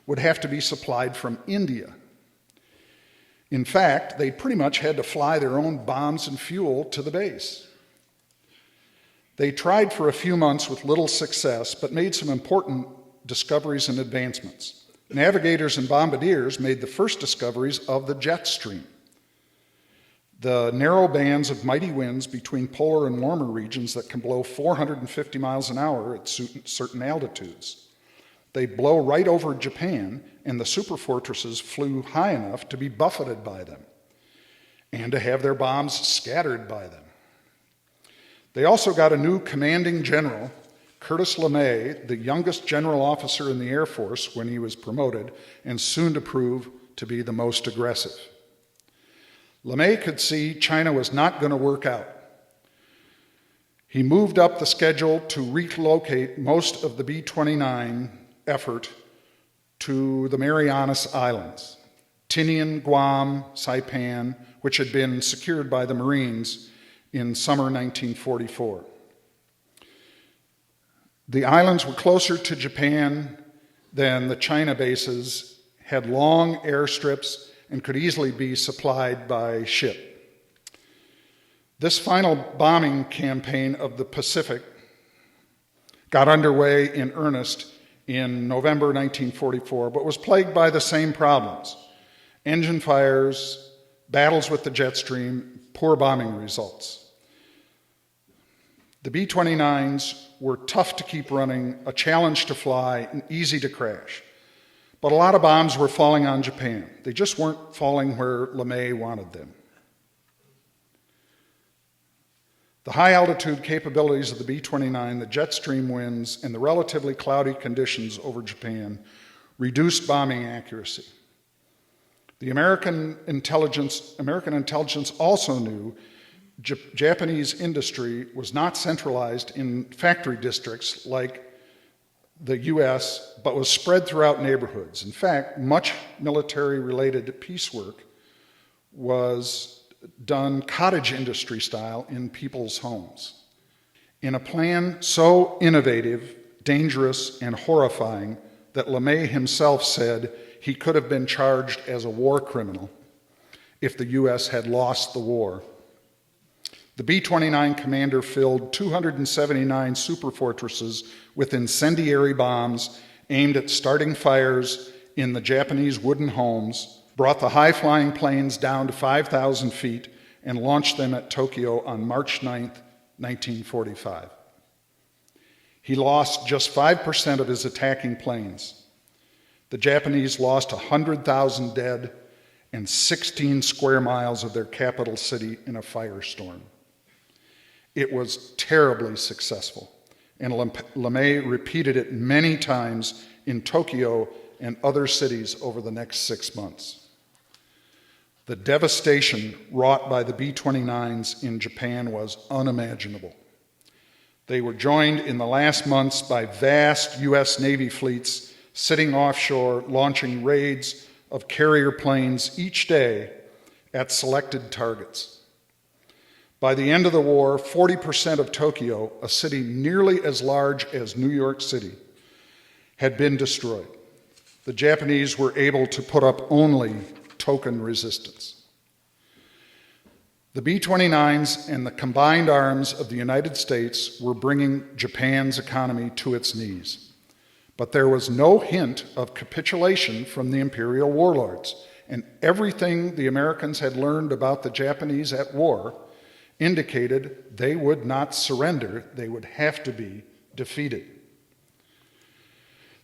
would have to be supplied from India. In fact, they pretty much had to fly their own bombs and fuel to the base. They tried for a few months with little success, but made some important discoveries and advancements. Navigators and bombardiers made the first discoveries of the jet stream, the narrow bands of mighty winds between polar and warmer regions that can blow 450 miles an hour at certain altitudes. They blow right over Japan, and the superfortresses flew high enough to be buffeted by them and to have their bombs scattered by them. They also got a new commanding general, Curtis LeMay, the youngest general officer in the Air Force when he was promoted, and soon to prove to be the most aggressive. LeMay could see China was not going to work out. He moved up the schedule to relocate most of the B-29 effort to the Marianas Islands, Tinian, Guam, Saipan, which had been secured by the Marines in summer 1944. The islands were closer to Japan than the China bases, had long airstrips, and could easily be supplied by ship. This final bombing campaign of the Pacific got underway in earnest in November 1944, but was plagued by the same problems: engine fires, battles with the jet stream, poor bombing results. The B-29s were tough to keep running, a challenge to fly, and easy to crash. But a lot of bombs were falling on Japan. They just weren't falling where LeMay wanted them. The high-altitude capabilities of the B-29, the jet stream winds, and the relatively cloudy conditions over Japan reduced bombing accuracy. The American intelligence also knew Japanese industry was not centralized in factory districts like the U.S., but was spread throughout neighborhoods. In fact, much military-related piecework was done cottage industry style in people's homes. In a plan so innovative, dangerous, and horrifying that LeMay himself said he could have been charged as a war criminal if the U.S. had lost the war. The B-29 commander filled 279 superfortresses with incendiary bombs aimed at starting fires in the Japanese wooden homes, brought the high-flying planes down to 5,000 feet, and launched them at Tokyo on March 9th, 1945. He lost just 5% of his attacking planes. The Japanese lost 100,000 dead and 16 square miles of their capital city in a firestorm. It was terribly successful, and LeMay repeated it many times in Tokyo and other cities over the next 6 months. The devastation wrought by the B-29s in Japan was unimaginable. They were joined in the last months by vast U.S. Navy fleets sitting offshore, launching raids of carrier planes each day at selected targets. By the end of the war, 40% of Tokyo, a city nearly as large as New York City, had been destroyed. The Japanese were able to put up only token resistance. The B-29s and the combined arms of the United States were bringing Japan's economy to its knees. But there was no hint of capitulation from the imperial warlords, and everything the Americans had learned about the Japanese at war indicated they would not surrender, they would have to be defeated.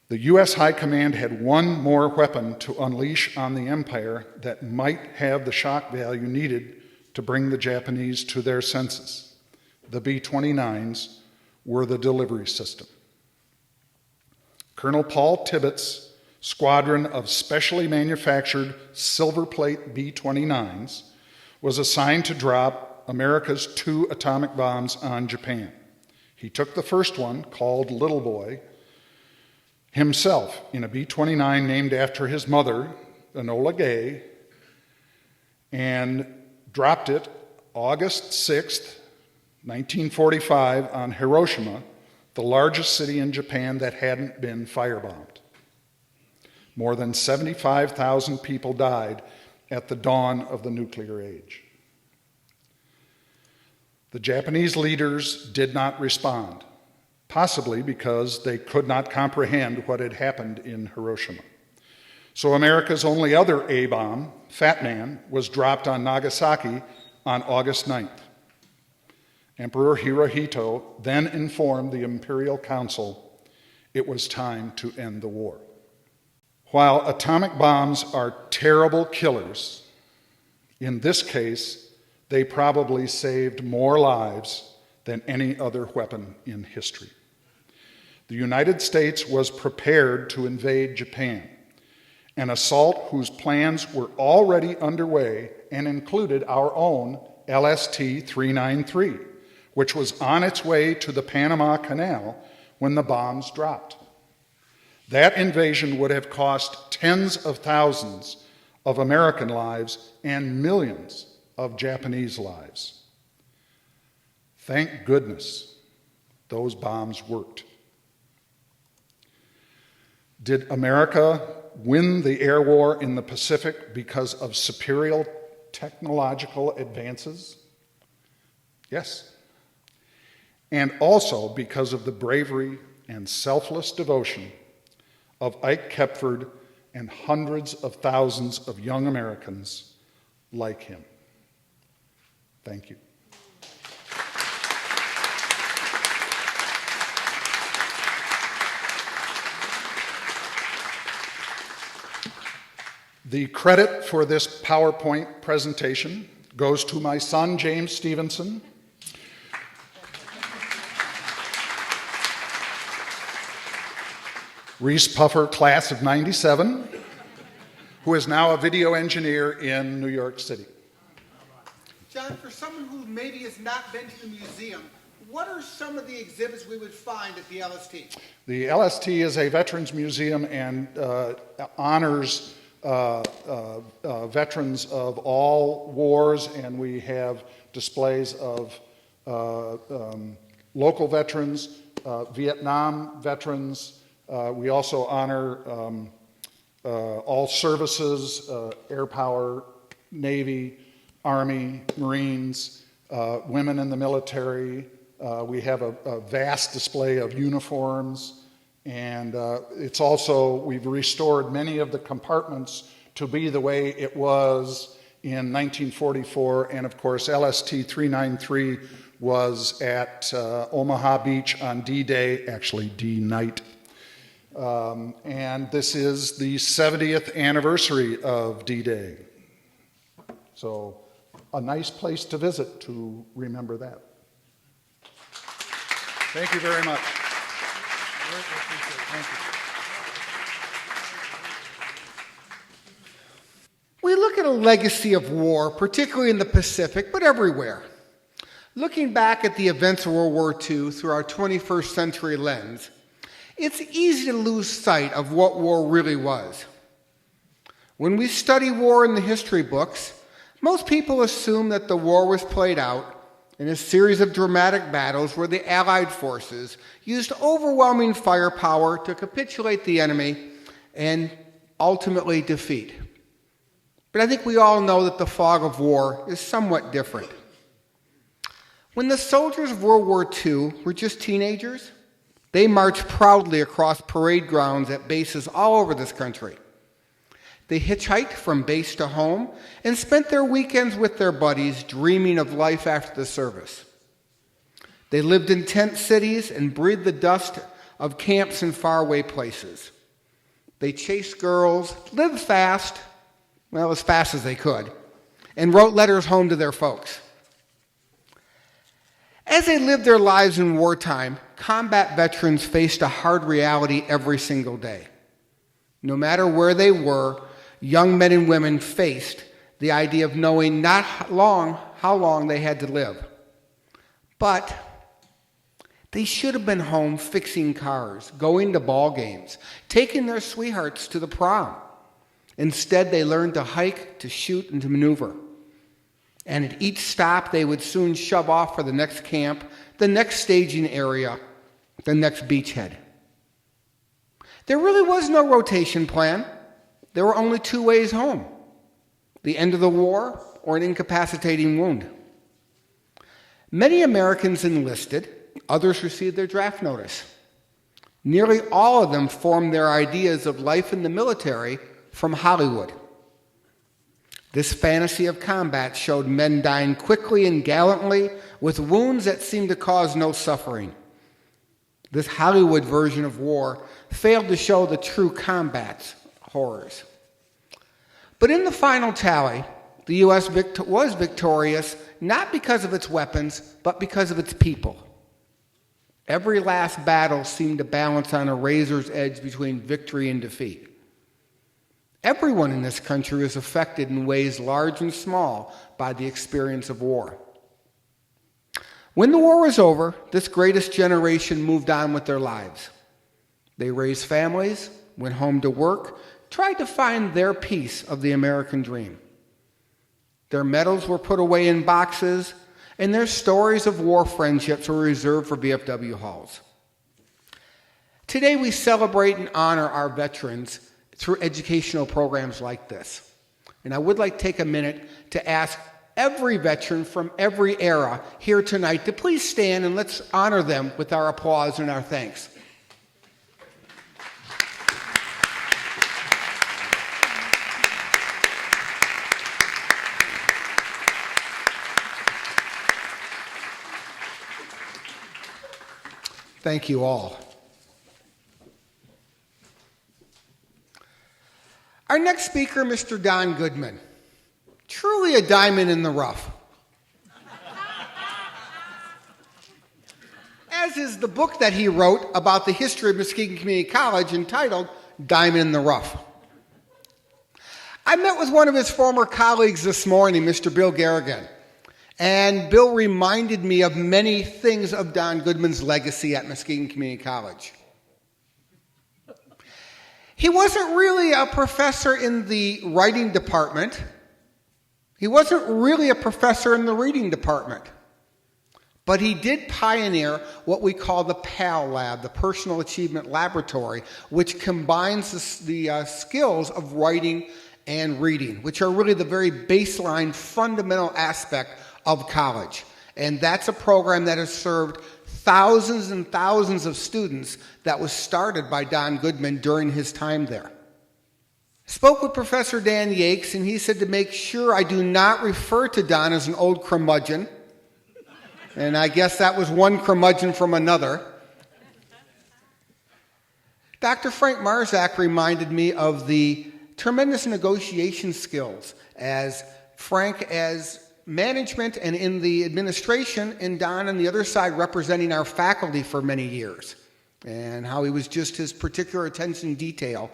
The U.S. High Command had one more weapon to unleash on the empire that might have the shock value needed to bring the Japanese to their senses. The B-29s were the delivery system. Colonel Paul Tibbetts' squadron of specially manufactured silver plate B-29s was assigned to drop America's 2 atomic bombs on Japan. He took the first one, called Little Boy, himself in a B-29 named after his mother, Enola Gay, and dropped it August 6th, 1945, on Hiroshima, the largest city in Japan that hadn't been firebombed. More than 75,000 people died at the dawn of the nuclear age. The Japanese leaders did not respond, possibly because they could not comprehend what had happened in Hiroshima. So America's only other A-bomb, Fat Man, was dropped on Nagasaki on August 9th. Emperor Hirohito then informed the Imperial Council it was time to end the war. While atomic bombs are terrible killers, in this case, they probably saved more lives than any other weapon in history. The United States was prepared to invade Japan, an assault whose plans were already underway and included our own LST-393, which was on its way to the Panama Canal when the bombs dropped. That invasion would have cost tens of thousands of American lives and millions of Japanese lives. Thank goodness those bombs worked. Did America win the air war in the Pacific because of superior technological advances? Yes. And also because of the bravery and selfless devotion of Ike Kepford and hundreds of thousands of young Americans like him. Thank you. The credit for this PowerPoint presentation goes to my son, James Stevenson, Reese Puffer, class of '97, who is now a video engineer in New York City. John, for someone who maybe has not been to the museum, what are some of the exhibits we would find at the LST? The LST is a veterans museum and honors veterans of all wars, and we have displays of local veterans, Vietnam veterans. We also honor all services, air power, Navy, Army, Marines, women in the military. We have a vast display of uniforms, and it's also, we've restored many of the compartments to be the way it was in 1944, and of course LST-393 was at Omaha Beach on D-Day, actually D-Night. And this is the 70th anniversary of D-Day. So a nice place to visit to remember that. Thank you very much. Thank you. We look at a legacy of war, particularly in the Pacific, but everywhere. Looking back at the events of World War II through our 21st century lens, it's easy to lose sight of what war really was. When we study war in the history books, most people assume that the war was played out in a series of dramatic battles where the Allied forces used overwhelming firepower to capitulate the enemy and ultimately defeat. But I think we all know that the fog of war is somewhat different. When the soldiers of World War II were just teenagers, they marched proudly across parade grounds at bases all over this country. They hitchhiked from base to home and spent their weekends with their buddies dreaming of life after the service. They lived in tent cities and breathed the dust of camps in faraway places. They chased girls, lived fast, well, as fast as they could, and wrote letters home to their folks. As they lived their lives in wartime, combat veterans faced a hard reality every single day. No matter where they were, young men and women faced the idea of knowing not how long they had to live. But they should have been home fixing cars, going to ball games, taking their sweethearts to the prom. Instead, they learned to hike, to shoot, and to maneuver. And at each stop, they would soon shove off for the next camp, the next staging area, the next beachhead. There really was no rotation plan. There were only two ways home: the end of the war or an incapacitating wound. Many Americans enlisted, others received their draft notice. Nearly all of them formed their ideas of life in the military from Hollywood. This fantasy of combat showed men dying quickly and gallantly with wounds that seemed to cause no suffering. This Hollywood version of war failed to show the true combat's horrors. But in the final tally, the U.S. was victorious not because of its weapons, but because of its people. Every last battle seemed to balance on a razor's edge between victory and defeat. Everyone in this country is affected in ways large and small by the experience of war. When the war was over, this greatest generation moved on with their lives. They raised families, went home to work, tried to find their piece of the American dream. Their medals were put away in boxes, and their stories of war friendships were reserved for VFW halls. Today we celebrate and honor our veterans through educational programs like this. And I would like to take a minute to ask every veteran from every era here tonight to please stand and let's honor them with our applause and our thanks. Thank you all. Our next speaker, Mr. Don Goodman, truly a diamond in the rough. As is the book that he wrote about the history of Muskegon Community College entitled Diamond in the Rough. I met with one of his former colleagues this morning, Mr. Bill Garrigan, and Bill reminded me of many things of Don Goodman's legacy at Muskegon Community College. He wasn't really a professor in the writing department. He wasn't really a professor in the reading department. But he did pioneer what we call the PAL Lab, the Personal Achievement Laboratory, which combines the skills of writing and reading, which are really the very baseline, fundamental aspect of college. And that's a program that has served thousands and thousands of students that was started by Don Goodman during his time there. Spoke with Professor Dan Yakes, and he said to make sure I do not refer to Don as an old curmudgeon. And I guess that was one curmudgeon from another. Dr. Frank Marzak reminded me of the tremendous negotiation skills as Frank as management and in the administration, and Don on the other side representing our faculty for many years, and how he was just his particular attention to detail.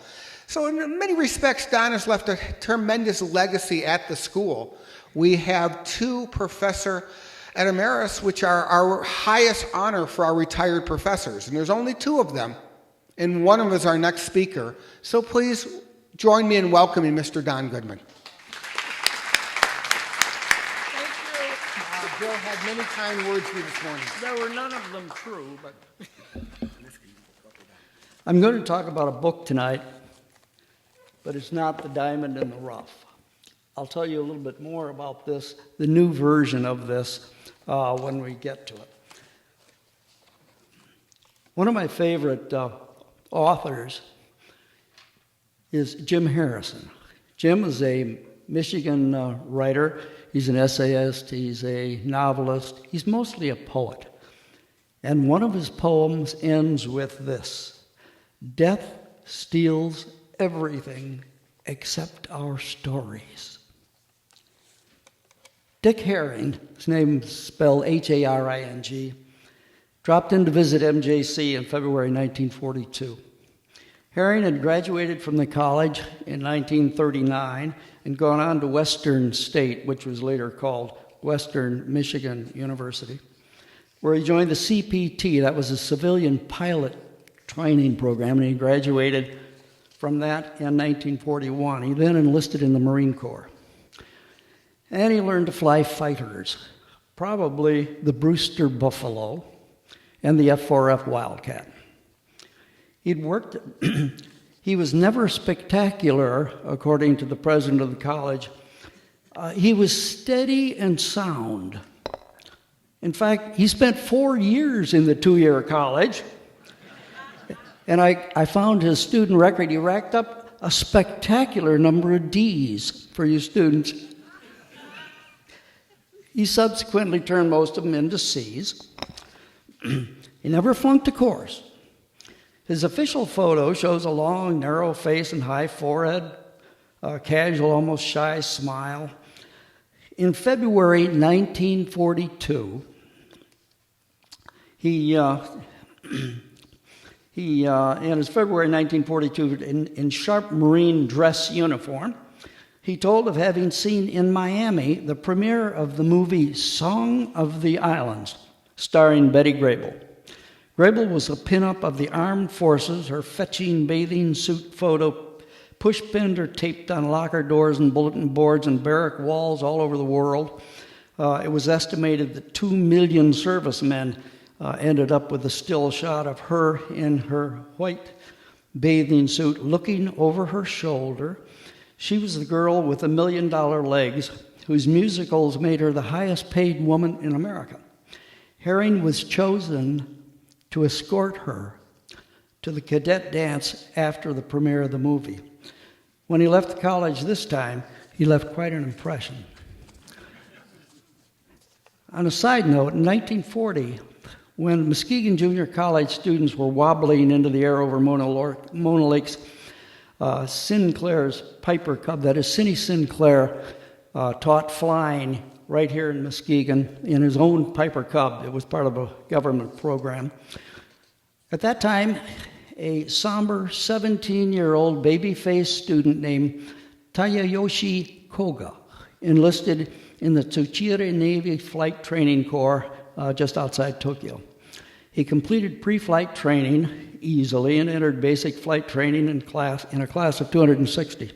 So in many respects, Don has left a tremendous legacy at the school. We have 2 professor emeritus, which are our highest honor for our retired professors, and there's only 2 of them, and one of them is our next speaker. So please join me in welcoming Mr. Don Goodman. Bill had many kind words for you this morning. There were none of them true, but I'm going to talk about a book tonight, but it's not The Diamond in the Rough. I'll tell you a little bit more about this, the new version of this, when we get to it. One of my favorite authors is Jim Harrison. Jim is a Michigan writer. He's an essayist, he's a novelist, he's mostly a poet. And one of his poems ends with this: "Death steals everything except our stories." Dick Haring, his name is spelled Haring, dropped in to visit MJC in February 1942. Haring had graduated from the college in 1939 and gone on to Western State, which was later called Western Michigan University, where he joined the CPT. That was a civilian pilot training program, and he graduated from that in 1941. He then enlisted in the Marine Corps. And he learned to fly fighters, probably the Brewster Buffalo and the F-4F Wildcat. He'd worked, he was never spectacular, according to the president of the college. He was steady and sound. In fact, he spent 4 years in the 2-year college. And I found his student record. He racked up a spectacular number of D's for you students. He subsequently turned most of them into C's. He never flunked a course. His official photo shows a long, narrow face and high forehead, a casual, almost shy smile. In February 1942, in his February 1942, in sharp Marine dress uniform, he told of having seen in Miami the premiere of the movie Song of the Islands, starring Betty Grable. Grable was a pinup of the armed forces, her fetching bathing suit photo push-pinned or taped on locker doors and bulletin boards and barrack walls all over the world. It was estimated that 2 million servicemen ended up with a still shot of her in her white bathing suit looking over her shoulder. She was the girl with the $1 million legs whose musicals made her the highest paid woman in America. Haring was chosen to escort her to the cadet dance after the premiere of the movie. When he left the college this time, he left quite an impression. On a side note, in 1940, when Muskegon Junior College students were wobbling into the air over Mona Lake's Sinclair's Piper Cub, that is, Sidney Sinclair taught flying right here in Muskegon in his own Piper Cub. It was part of a government program. At that time, a somber 17-year-old baby-faced student named Tayayoshi Koga enlisted in the Tsuchiri Navy Flight Training Corps just outside Tokyo. He completed pre-flight training easily and entered basic flight training in a class of 260.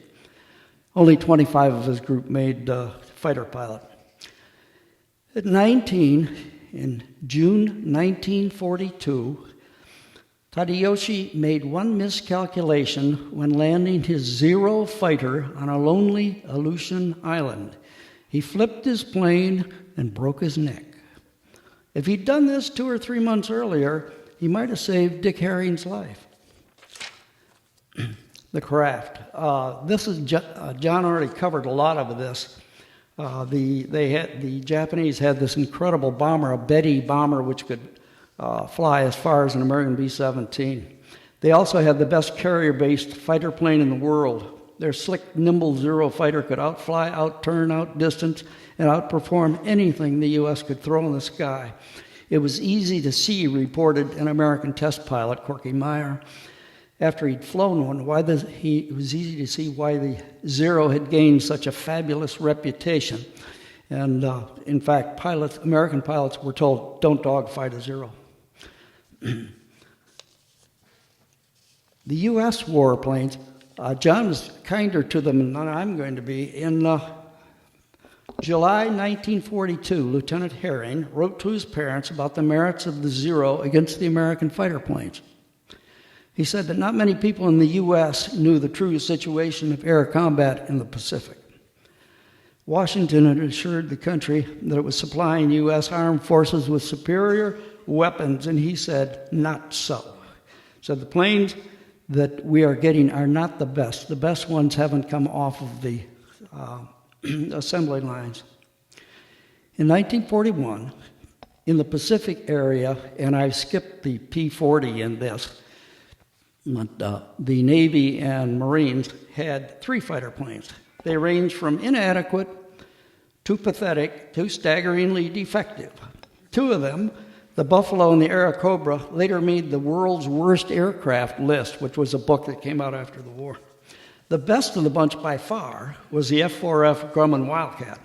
Only 25 of his group made fighter pilot. At 19, in June 1942, Tadayoshi made one miscalculation when landing his Zero fighter on a lonely Aleutian island. He flipped his plane and broke his neck. If he'd done this 2 or 3 months earlier, he might have saved Dick Haring's life. the craft. This is John already covered a lot of this. The Japanese had this incredible bomber, a Betty bomber, which could fly as far as an American B-17. They also had the best carrier-based fighter plane in the world. Their slick, nimble Zero fighter could outfly, outturn, outdistance, and outperform anything the U.S. could throw in the sky. It was easy to see, reported an American test pilot, Corky Meyer, after he'd flown one, it was easy to see why the Zero had gained such a fabulous reputation. And in fact, American pilots were told, don't dogfight a Zero. The U.S. warplanes, John was kinder to them than I'm going to be. In July 1942, Lieutenant Herring wrote to his parents about the merits of the Zero against the American fighter planes. He said that not many people in the U.S. knew the true situation of air combat in the Pacific. Washington had assured the country that it was supplying U.S. armed forces with superior weapons, and he said, not so. So the planes that we are getting are not the best. The best ones haven't come off of the assembly lines. In 1941, in the Pacific area, and I skipped the P-40 in this, but the Navy and Marines had 3 fighter planes. They ranged from inadequate to pathetic to staggeringly defective. 2 of them, the Buffalo and the Airacobra, later made the world's worst aircraft list, which was a book that came out after the war. The best of the bunch by far was the F-4F Grumman Wildcat.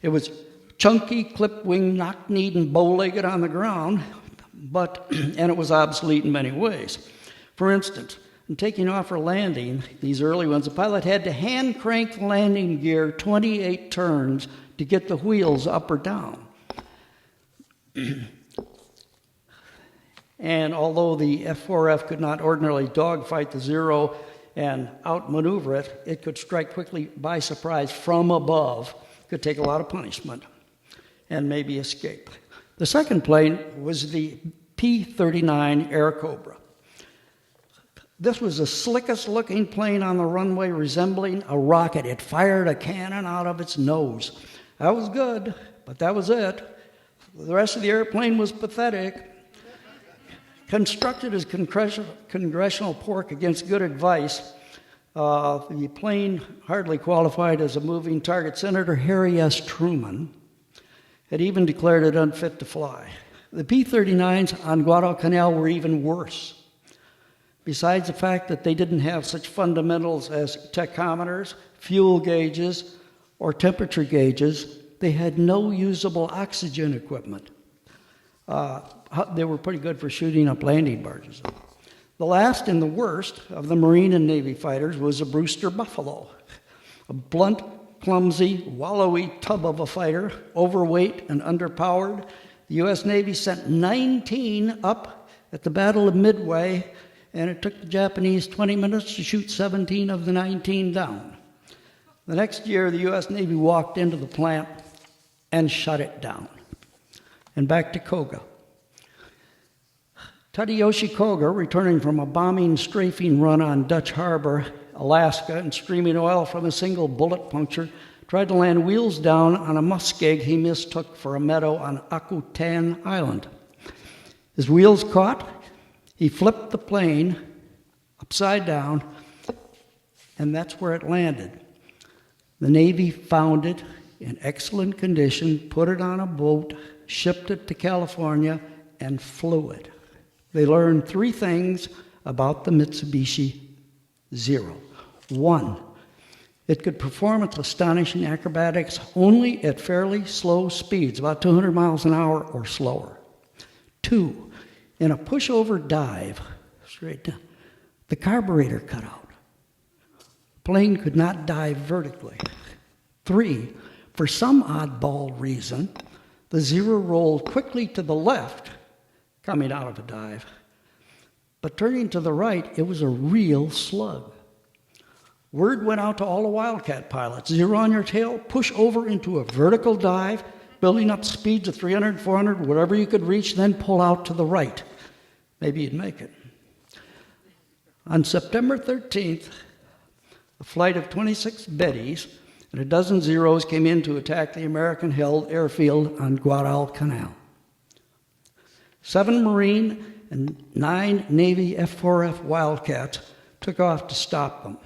It was chunky, clip-wing, knock-kneed, and bow-legged on the ground, and it was obsolete in many ways. For instance, in taking off or landing, these early ones, the pilot had to hand crank the landing gear 28 turns to get the wheels up or down. And although the F-4F could not ordinarily dogfight the Zero and outmaneuver it, it could strike quickly by surprise from above, could take a lot of punishment, and maybe escape. The second plane was the P-39 Airacobra. This was the slickest looking plane on the runway, resembling a rocket. It fired a cannon out of its nose. That was good, but that was it. The rest of the airplane was pathetic. Constructed as congressional pork against good advice, the plane hardly qualified as a moving target. Senator Harry S. Truman had even declared it unfit to fly. The P-39s on Guadalcanal were even worse. Besides the fact that they didn't have such fundamentals as tachometers, fuel gauges, or temperature gauges, they had no usable oxygen equipment. They were pretty good for shooting up landing barges. The last and the worst of the Marine and Navy fighters was a Brewster Buffalo, a blunt, clumsy, wallowy tub of a fighter, overweight and underpowered. The U.S. Navy sent 19 up at the Battle of Midway, and it took the Japanese 20 minutes to shoot 17 of the 19 down. The next year, the U.S. Navy walked into the plant and shut it down. And back to Koga. Tadayoshi Koga, returning from a bombing strafing run on Dutch Harbor, Alaska, and streaming oil from a single bullet puncture, tried to land wheels down on a muskeg he mistook for a meadow on Akutan Island. His wheels caught, he flipped the plane upside down, and that's where it landed. The Navy found it in excellent condition, put it on a boat, shipped it to California, and flew it. They learned 3 things about the Mitsubishi Zero. 1, it could perform its astonishing acrobatics only at fairly slow speeds, about 200 miles an hour or slower. 2, in a pushover dive, straight down, the carburetor cut out. The plane could not dive vertically. 3, for some oddball reason, the Zero rolled quickly to the left, coming out of a dive. But turning to the right, it was a real slug. Word went out to all the Wildcat pilots. Zero on your tail, push over into a vertical dive, building up speeds of 300, 400, whatever you could reach, then pull out to the right. Maybe you'd make it. On September 13th, a flight of 26 Bettys and a dozen Zeros came in to attack the American-held airfield on Guadalcanal. 7 Marine and 9 Navy F-4F Wildcats took off to stop them.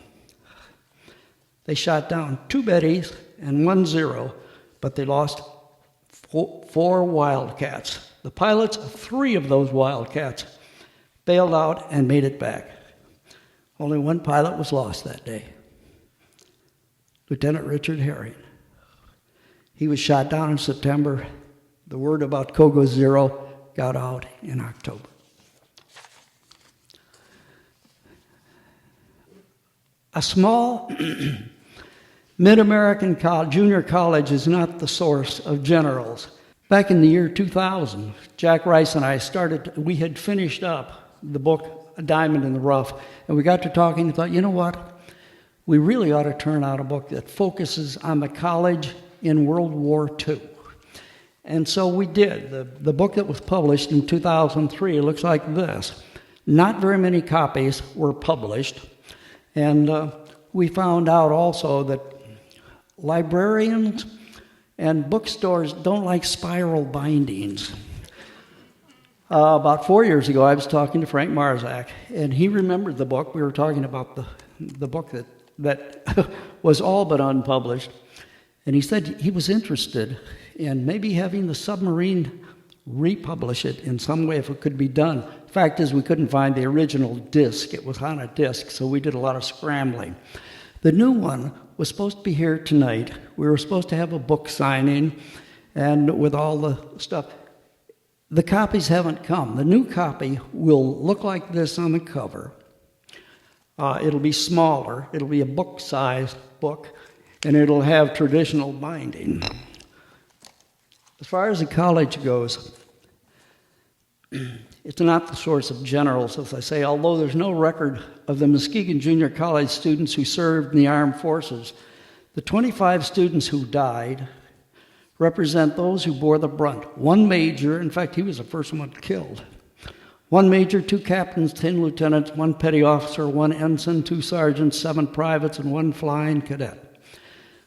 They shot down 2 Bettys and 1 Zero, but they lost 4 Wildcats. The pilots of 3 of those Wildcats bailed out and made it back. Only 1 pilot was lost that day, Lieutenant Richard Herring. He was shot down in September. The word about Kogo Zero got out in October. A small mid-American junior college is not the source of generals. Back in the year 2000, Jack Rice and I we had finished up the book, A Diamond in the Rough, and we got to talking and thought, you know what? We really ought to turn out a book that focuses on the college in World War II. And so we did. The book that was published in 2003 looks like this. Not very many copies were published, and we found out also that librarians and bookstores don't like spiral bindings. About 4 years ago, I was talking to Frank Marzak, and he remembered the book. We were talking about the book that was all but unpublished, and he said he was interested in maybe having the submarine republish it in some way if it could be done. Fact is, we couldn't find the original disc. It was on a disc, so we did a lot of scrambling. The new one was supposed to be here tonight. We were supposed to have a book signing and with all the stuff. The copies haven't come. The new copy will look like this on the cover. It'll be smaller. It'll be a book-sized book, and it'll have traditional binding. As far as the college goes, it's not the source of generals, as I say, although there's no record of the Muskegon Junior College students who served in the armed forces. The 25 students who died represent those who bore the brunt. 1 major, in fact, he was the first one killed. 1 major, 2 captains, 10 lieutenants, 1 petty officer, 1 ensign, 2 sergeants, 7 privates, and 1 flying cadet.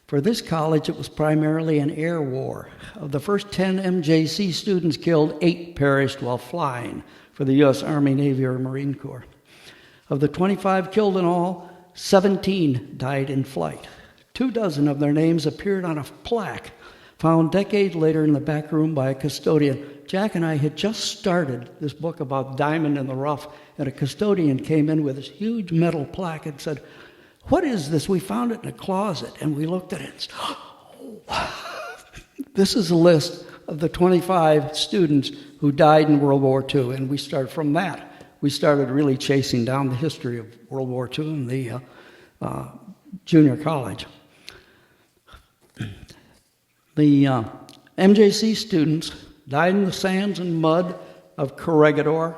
For this college, it was primarily an air war. Of the first 10 MJC students killed, 8 perished while flying for the U.S. Army, Navy, or Marine Corps. Of the 25 killed in all, 17 died in flight. 24 of their names appeared on a plaque found decades later in the back room by a custodian. Jack and I had just started this book about Diamond in the Rough, and a custodian came in with this huge metal plaque and said, "What is this? We found it in a closet." And we looked at it and this is a list of the 25 students who died in World War II, and we started from that. We started really chasing down the history of World War II in the junior college. The MJC students died in the sands and mud of Corregidor,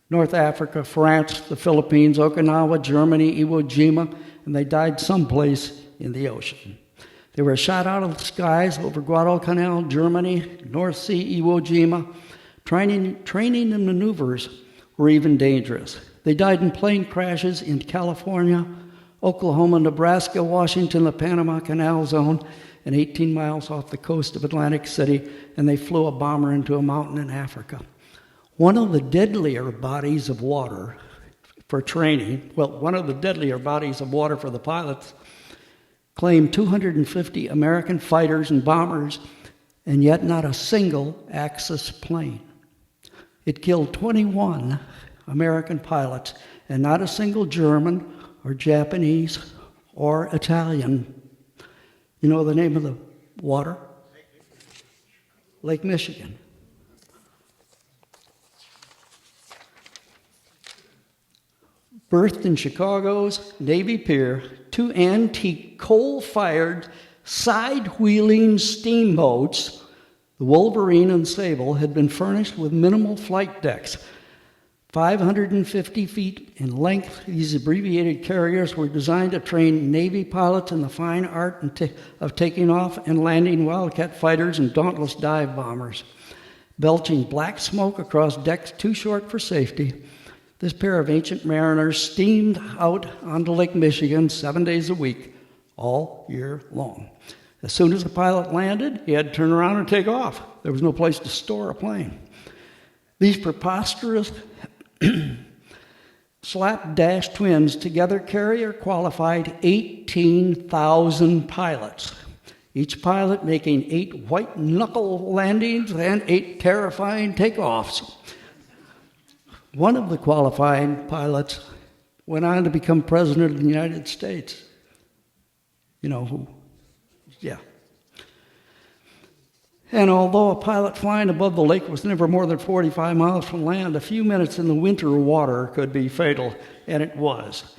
North Africa, France, the Philippines, Okinawa, Germany, Iwo Jima, and they died someplace in the ocean. They were shot out of the skies over Guadalcanal, Germany, North Sea, Iwo Jima. Training and maneuvers were even dangerous. They died in plane crashes in California, Oklahoma, Nebraska, Washington, the Panama Canal Zone, and 18 miles off the coast of Atlantic City, and they flew a bomber into a mountain in Africa. One of the deadlier bodies of water for training, one of the deadlier bodies of water for the pilots, claimed 250 American fighters and bombers, and yet not a single Axis plane. It killed 21 American pilots, and not a single German or Japanese or Italian. You know the name of the water? Lake Michigan. Berthed in Chicago's Navy Pier, 2 antique coal-fired side-wheeling steamboats, the Wolverine and Sable, had been furnished with minimal flight decks. 550 feet in length, these abbreviated carriers were designed to train Navy pilots in the fine art of taking off and landing Wildcat fighters and Dauntless dive bombers. Belching black smoke across decks too short for safety, This pair of ancient mariners steamed out onto Lake Michigan 7 days a week, all year long. As soon as the pilot landed, he had to turn around and take off. There was no place to store a plane. These preposterous slapdash twins together carrier qualified 18,000 pilots. Each pilot making 8 white-knuckle landings and 8 terrifying takeoffs. One of the qualifying pilots went on to become president of the United States. You know who? Yeah. And although a pilot flying above the lake was never more than 45 miles from land, a few minutes in the winter water could be fatal, and it was.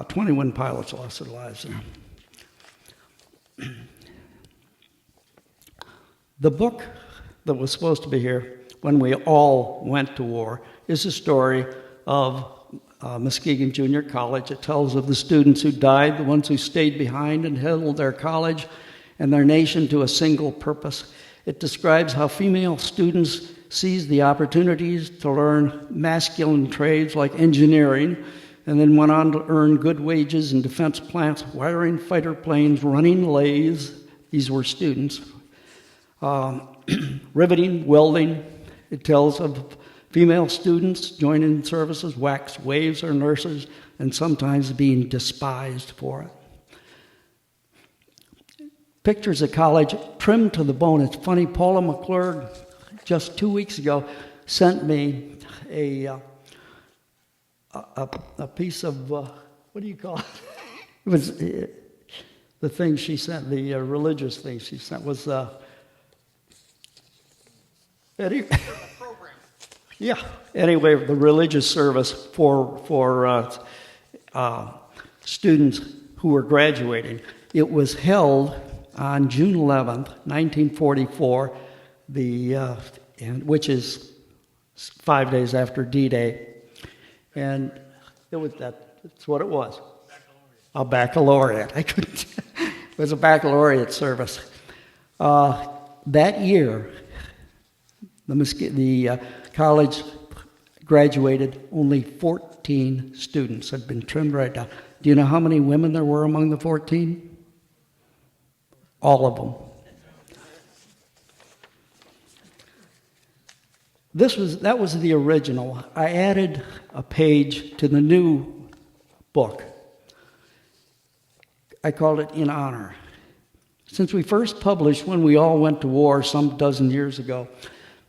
21 pilots lost their lives there. The book that was supposed to be here when we all went to war is a story of Muskegon Junior College. It tells of the students who died, the ones who stayed behind and held their college and their nation to a single purpose. It describes how female students seized the opportunities to learn masculine trades like engineering and then went on to earn good wages in defense plants, wiring fighter planes, running lathes. These were students. Riveting, welding. It tells of female students joining services, wax waves, or nurses, and sometimes being despised for it. Pictures of college trimmed to the bone. It's funny, Paula McClure just 2 weeks ago sent me a piece of, what do you call it? It was the thing she sent, the religious thing she sent was, yeah, anyway, the religious service for students who were graduating. It was held on June 11th, 1944, which is 5 days after D-Day. And that's what it was. A baccalaureate. I couldn't. It was a baccalaureate service. That year, the college graduated, only 14 students had been trimmed right down. Do you know how many women there were among the 14? All of them. That was the original. I added a page to the new book. I called it In Honor. Since we first published When We All Went to War some dozen years ago,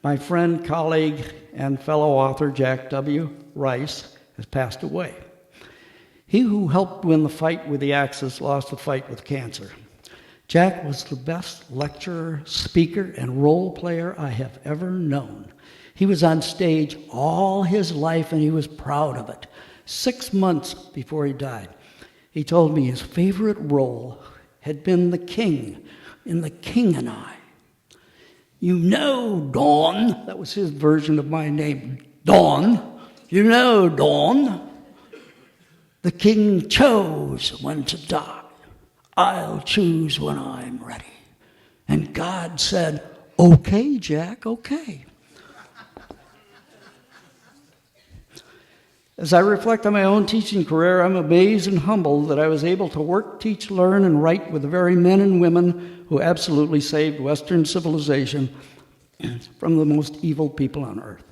my friend, colleague, and fellow author Jack W. Rice has passed away. He who helped win the fight with the Axis lost the fight with cancer. Jack was the best lecturer, speaker, and role player I have ever known. He was on stage all his life, and he was proud of it. 6 months before he died, he told me his favorite role had been the king in The King and I. You know, Dawn, that was his version of my name, Dawn. You know, Dawn, the king chose when to die. I'll choose when I'm ready. And God said, okay, Jack, okay. As I reflect on my own teaching career, I'm amazed and humbled that I was able to work, teach, learn, and write with the very men and women who absolutely saved Western civilization from the most evil people on earth.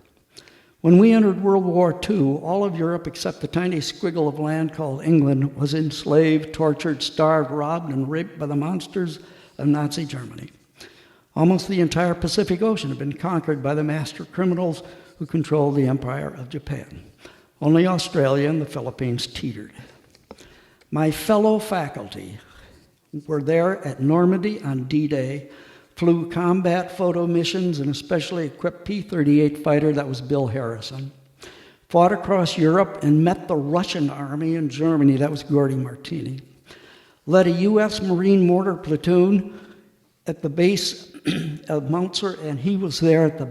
When we entered World War II, all of Europe except the tiny squiggle of land called England was enslaved, tortured, starved, robbed, and raped by the monsters of Nazi Germany. Almost the entire Pacific Ocean had been conquered by the master criminals who controlled the empire of Japan. Only Australia and the Philippines teetered. My fellow faculty were there at Normandy on D-Day, flew combat photo missions in a specially equipped P-38 fighter, that was Bill Harrison, fought across Europe and met the Russian army in Germany, that was Gordy Martini, led a U.S. Marine mortar platoon at the base of Mount and he was there at the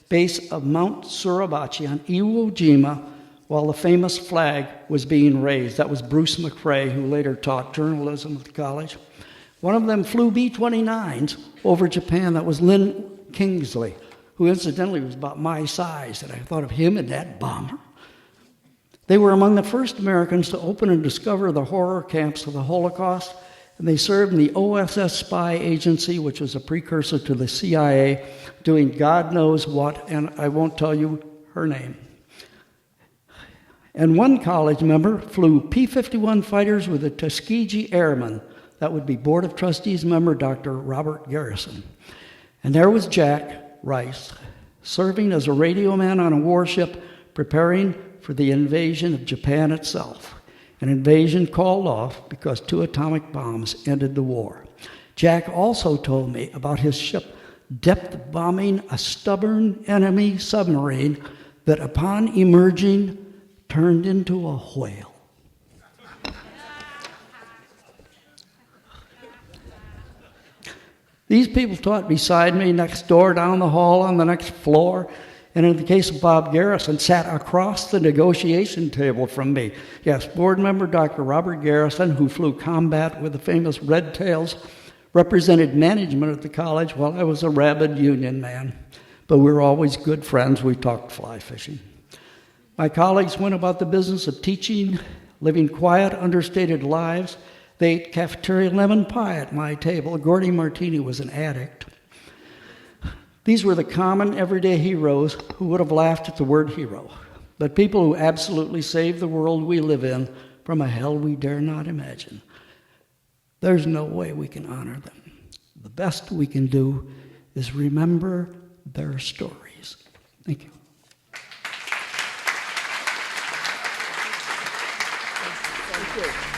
base of Mount Suribachi on Iwo Jima while the famous flag was being raised. That was Bruce McRae, who later taught journalism at the college. One of them flew B-29s over Japan. That was Lynn Kingsley, who incidentally was about my size, and I thought of him and that bomber. They were among the first Americans to open and discover the horror camps of the Holocaust, and they served in the OSS spy agency, which was a precursor to the CIA, doing God knows what, and I won't tell you her name. And one college member flew P-51 fighters with the Tuskegee Airmen. That would be Board of Trustees member Dr. Robert Garrison. And there was Jack Rice, serving as a radio man on a warship, preparing for the invasion of Japan itself. An invasion called off because 2 atomic bombs ended the war. Jack also told me about his ship depth bombing a stubborn enemy submarine that upon emerging turned into a whale. These people taught beside me, next door, down the hall, on the next floor, and in the case of Bob Garrison, sat across the negotiation table from me. Yes, board member Dr. Robert Garrison, who flew combat with the famous Red Tails, represented management at the college while I was a rabid union man. But we were always good friends. We talked fly fishing. My colleagues went about the business of teaching, living quiet, understated lives. They ate cafeteria lemon pie at my table. Gordy Martini was an addict. These were the common, everyday heroes who would have laughed at the word hero, but people who absolutely saved the world we live in from a hell we dare not imagine. There's no way we can honor them. The best we can do is remember their stories. Thank you. Thank you.